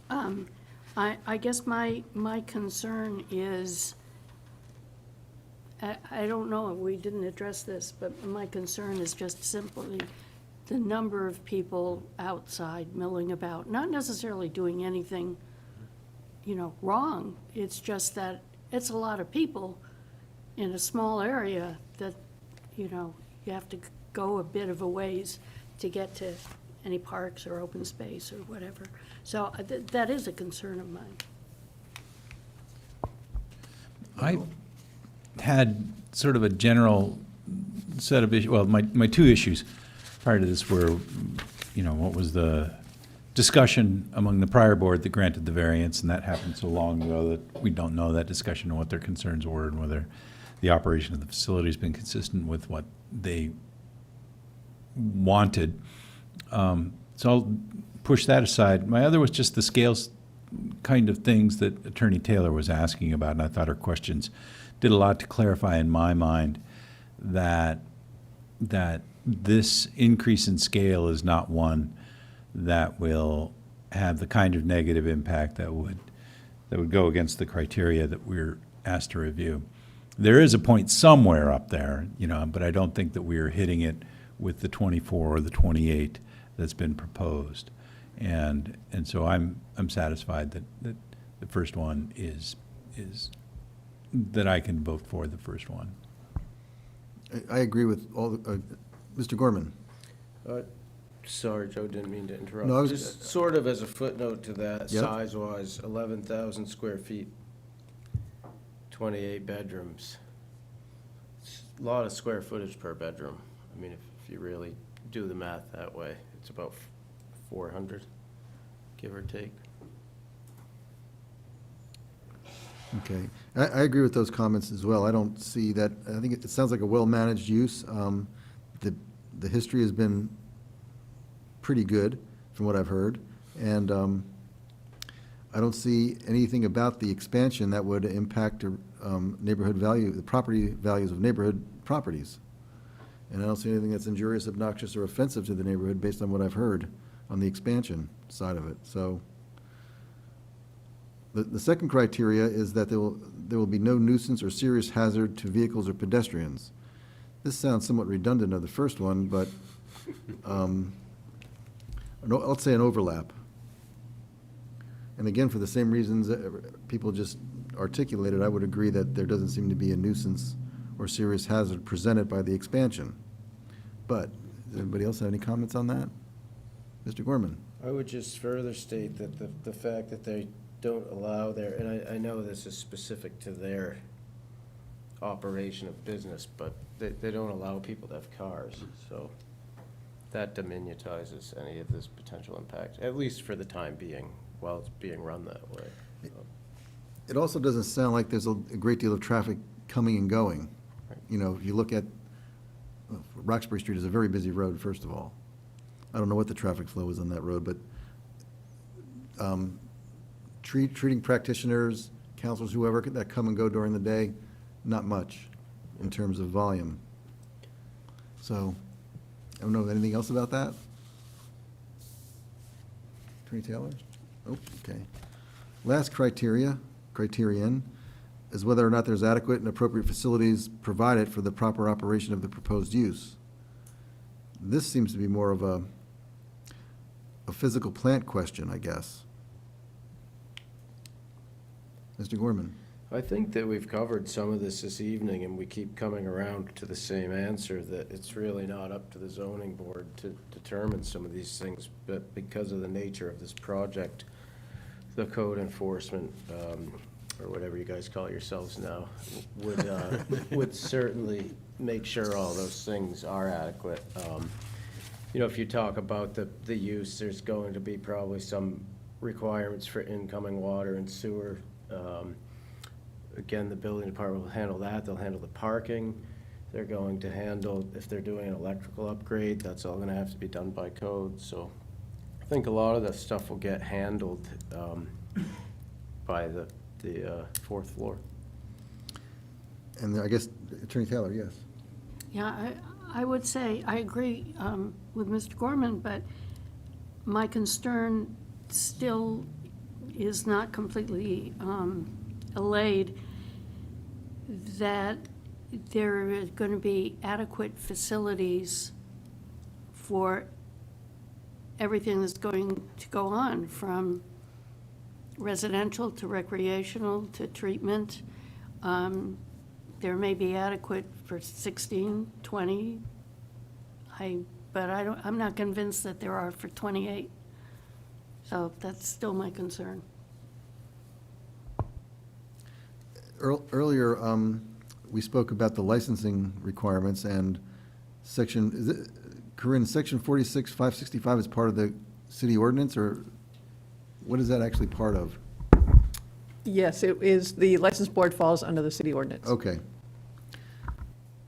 I guess my concern is, I don't know, we didn't address this, but my concern is just simply the number of people outside milling about, not necessarily doing anything, wrong. It's just that it's a lot of people in a small area that, you have to go a bit of a ways to get to any parks or open space or whatever. So that is a concern of mine. I had sort of a general set of issues, well, my two issues prior to this were, what was the discussion among the prior board that granted the variance, and that happened so long ago that we don't know that discussion and what their concerns were and whether the operation of the facility has been consistent with what they wanted. So I'll push that aside. My other was just the scales kind of things that Attorney Taylor was asking about, and I thought her questions did a lot to clarify in my mind that this increase in scale is not one that will have the kind of negative impact that would go against the criteria that we're asked to review. There is a point somewhere up there, but I don't think that we are hitting it with the 24 or the 28 that's been proposed. And so I'm satisfied that the first one is that I can vote for the first one. I agree with all, Mr. Gorman? Sorry, Joe, didn't mean to interrupt. No, I was- Just sort of as a footnote to that, Yep. size-wise, 11,000 square feet, 28 bedrooms. It's a lot of square footage per bedroom. I mean, if you really do the math that way, it's about 400, give or take. Okay. I agree with those comments as well. I don't see that, I think it sounds like a well-managed use. The history has been pretty good, from what I've heard, and I don't see anything about the expansion that would impact neighborhood value, the property values of neighborhood properties. And I don't see anything that's injurious, obnoxious, or offensive to the neighborhood based on what I've heard on the expansion side of it. So the second criteria is that there will be no nuisance or serious hazard to vehicles or pedestrians. This sounds somewhat redundant of the first one, but let's say an overlap. And again, for the same reasons that people just articulated, I would agree that there doesn't seem to be a nuisance or serious hazard presented by the expansion. But, does anybody else have any comments on that? Mr. Gorman? I would just further state that the fact that they don't allow their, and I know this is specific to their operation of business, but they don't allow people to have cars, so that diminutizes any of this potential impact, at least for the time being, while it's being run that way. It also doesn't sound like there's a great deal of traffic coming and going. Right. You know, if you look at, Roxbury Street is a very busy road, first of all. I don't know what the traffic flow is on that road, but treating practitioners, counselors, whoever that come and go during the day, not much in terms of volume. So, I don't know, anything else about that? Attorney Taylor? Oh, okay. Last criterion is whether or not there's adequate and appropriate facilities provided for the proper operation of the proposed use. This seems to be more of a physical plant question, I guess. Mr. Gorman? I think that we've covered some of this evening, and we keep coming around to the same answer, that it's really not up to the zoning board to determine some of these things, but because of the nature of this project, the code enforcement, or whatever you guys call yourselves now, would certainly make sure all those things are adequate. You know, if you talk about the use, there's going to be probably some requirements for incoming water and sewer. Again, the building department will handle that. They'll handle the parking. They're going to handle, if they're doing an electrical upgrade, that's all gonna have to be done by code. So I think a lot of the stuff will get handled by the fourth floor. And I guess Attorney Taylor, yes. Yeah, I would say, I agree with Mr. Gorman, but my concern still is not completely allayed that there are going to be adequate facilities for everything that's going to go on, from residential to recreational to treatment. There may be adequate for 16, 20, but I'm not convinced that there are for 28. So that's still my concern. Earlier, we spoke about the licensing requirements and Corinne, section 46-565 is part of the city ordinance, or what is that actually part of? Yes, it is, the license board falls under the city ordinance. Okay.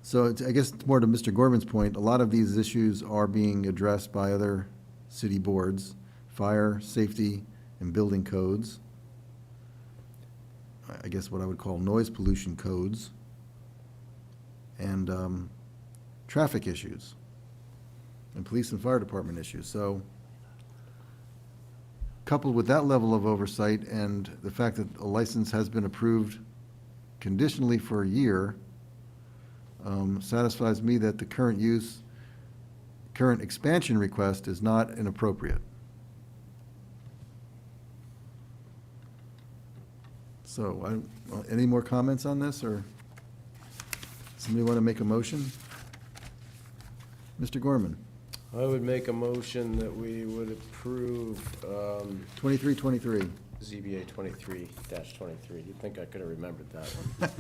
So I guess it's more to Mr. Gorman's point, a lot of these issues are being addressed by other city boards, fire, safety, and building codes. I guess what I would call noise pollution codes, and traffic issues, and police and fire department issues. So coupled with that level of oversight and the fact that a license has been approved conditionally for a year, satisfies me that the current expansion request is not inappropriate. So, any more comments on this, or somebody want to make a motion? Mr. Gorman? I would make a motion that we would approve 2323. ZBA 23-23. You'd think I could have remembered that one.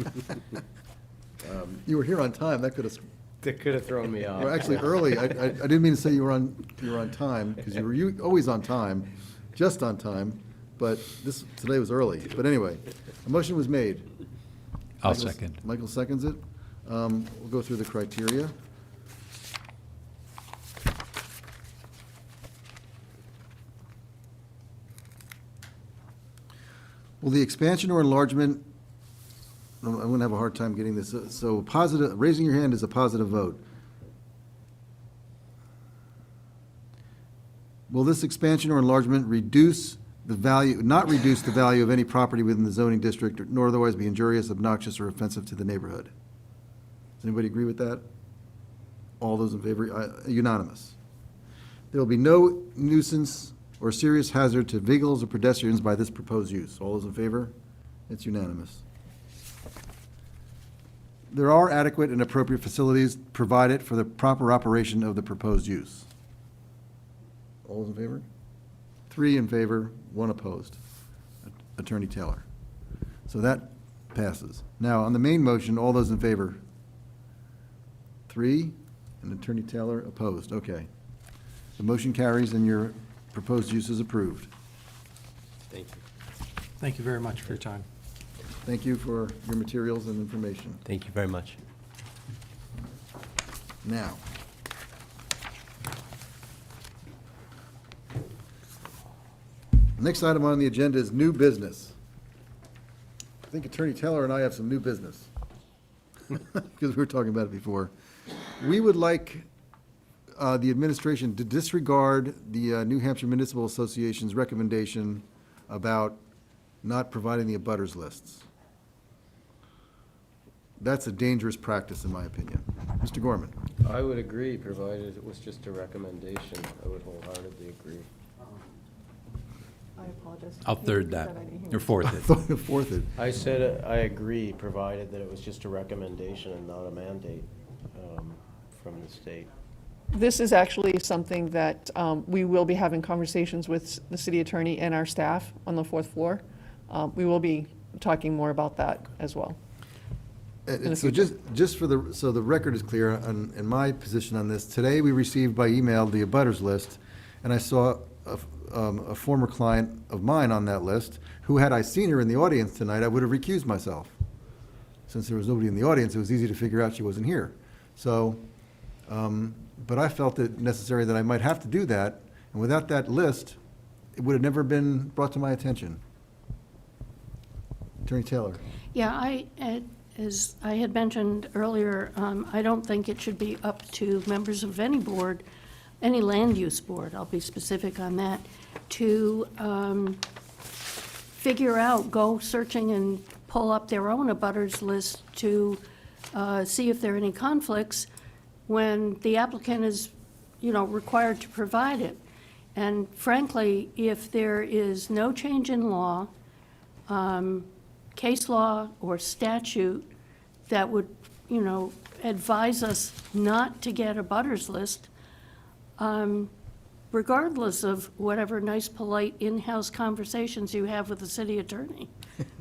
You were here on time, that could have, That could have thrown me you off. were actually early. I didn't mean to say you were on time, because you were always on time, just on time, but today was early. But anyway, a motion was made. I'll Michael- second. Michael seconds it. We'll go through the criteria. Well, the expansion or enlargement, I'm going to have a hard time getting this, so positive, raising your hand is a positive vote. Will this expansion or enlargement reduce the value, not reduce the value of any property within the zoning district, nor otherwise be injurious, obnoxious, or offensive to the neighborhood? Does anybody agree with that? All those in favor, unanimous. There will be no nuisance or serious hazard to vehicles or pedestrians by this proposed use. All those in favor? It's unanimous. There are adequate and appropriate facilities provided for the proper operation of the proposed use. All those in favor? 3 in favor, 1 opposed. Attorney Taylor. So that passes. Now, on the main motion, all those in favor? 3, and Attorney Taylor opposed. Okay. The motion carries and your proposed use is approved. Thank you. Thank you very much for your time. Thank you for your materials and information. Thank you very much. Now, next item on the agenda is new business. I think Attorney Taylor and I have some new business, because we were talking about it before. We would like the administration to disregard the New Hampshire Municipal Association's recommendation about not providing the abutters lists. That's a dangerous practice, in my opinion. Mr. Gorman? I would agree, provided it was just a recommendation. I would wholeheartedly agree. I apologize. I'll third that, I didn't hear or you. fourth it. Fourth it. I said I agree, provided that it was just a recommendation and not a mandate from the state. This is actually something that we will be having conversations with the city attorney and our staff on the fourth floor. We will be talking more about that as well. the So just for the record is clear, in my position on this, today we received by email the abutters list, and I saw a former client of mine on that list, who, had I seen her in the audience tonight, I would have recused myself. Since there was nobody in the audience, it was easy to figure out she wasn't here. So, but I felt it necessary that I might have to do that, and without that list, it would have never been brought to my attention. Attorney Taylor? Yeah, as I had mentioned earlier, I don't think it should be up to members of any board, any land use board, I'll be specific on that, to figure out, go searching and pull up their own abutters list to see if there are any conflicts when the applicant is, required to provide it. And frankly, if there is no change in law, case law or statute that would, advise us not to get a butters list, regardless of whatever nice, polite, in-house conversations you have with the city attorney,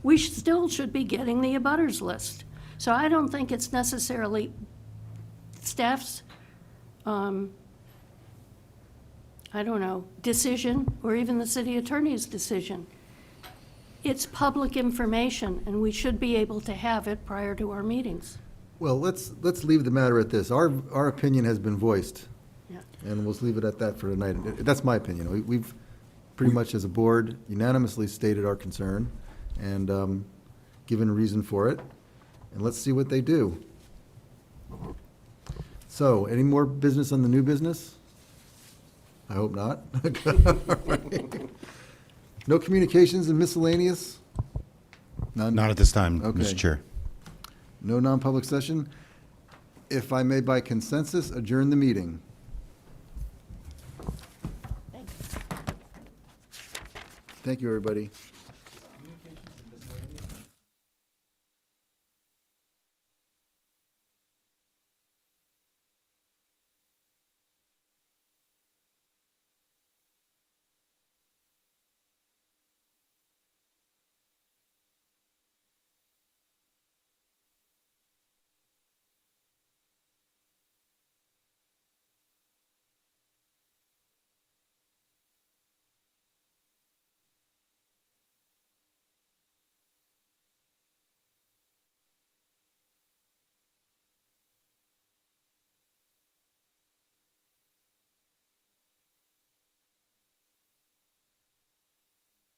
we still should be getting the abutters list. So I don't think it's necessarily staff's, decision, or even the city attorney's decision. It's public information, and we should be able to have it prior to our meetings. Well, let's leave the matter at this. Our opinion has been voiced, Yeah. and we'll just leave it at that for tonight. That's my opinion. We've pretty much, as a board, unanimously stated our concern and given a reason for it, and let's see what they do. So, any more business on the new business? I hope not. No communications and miscellaneous? None? Not at this time, Okay. Mr. Chair. No non-public session? If I may, by consensus, adjourn the meeting. Thank you, everybody.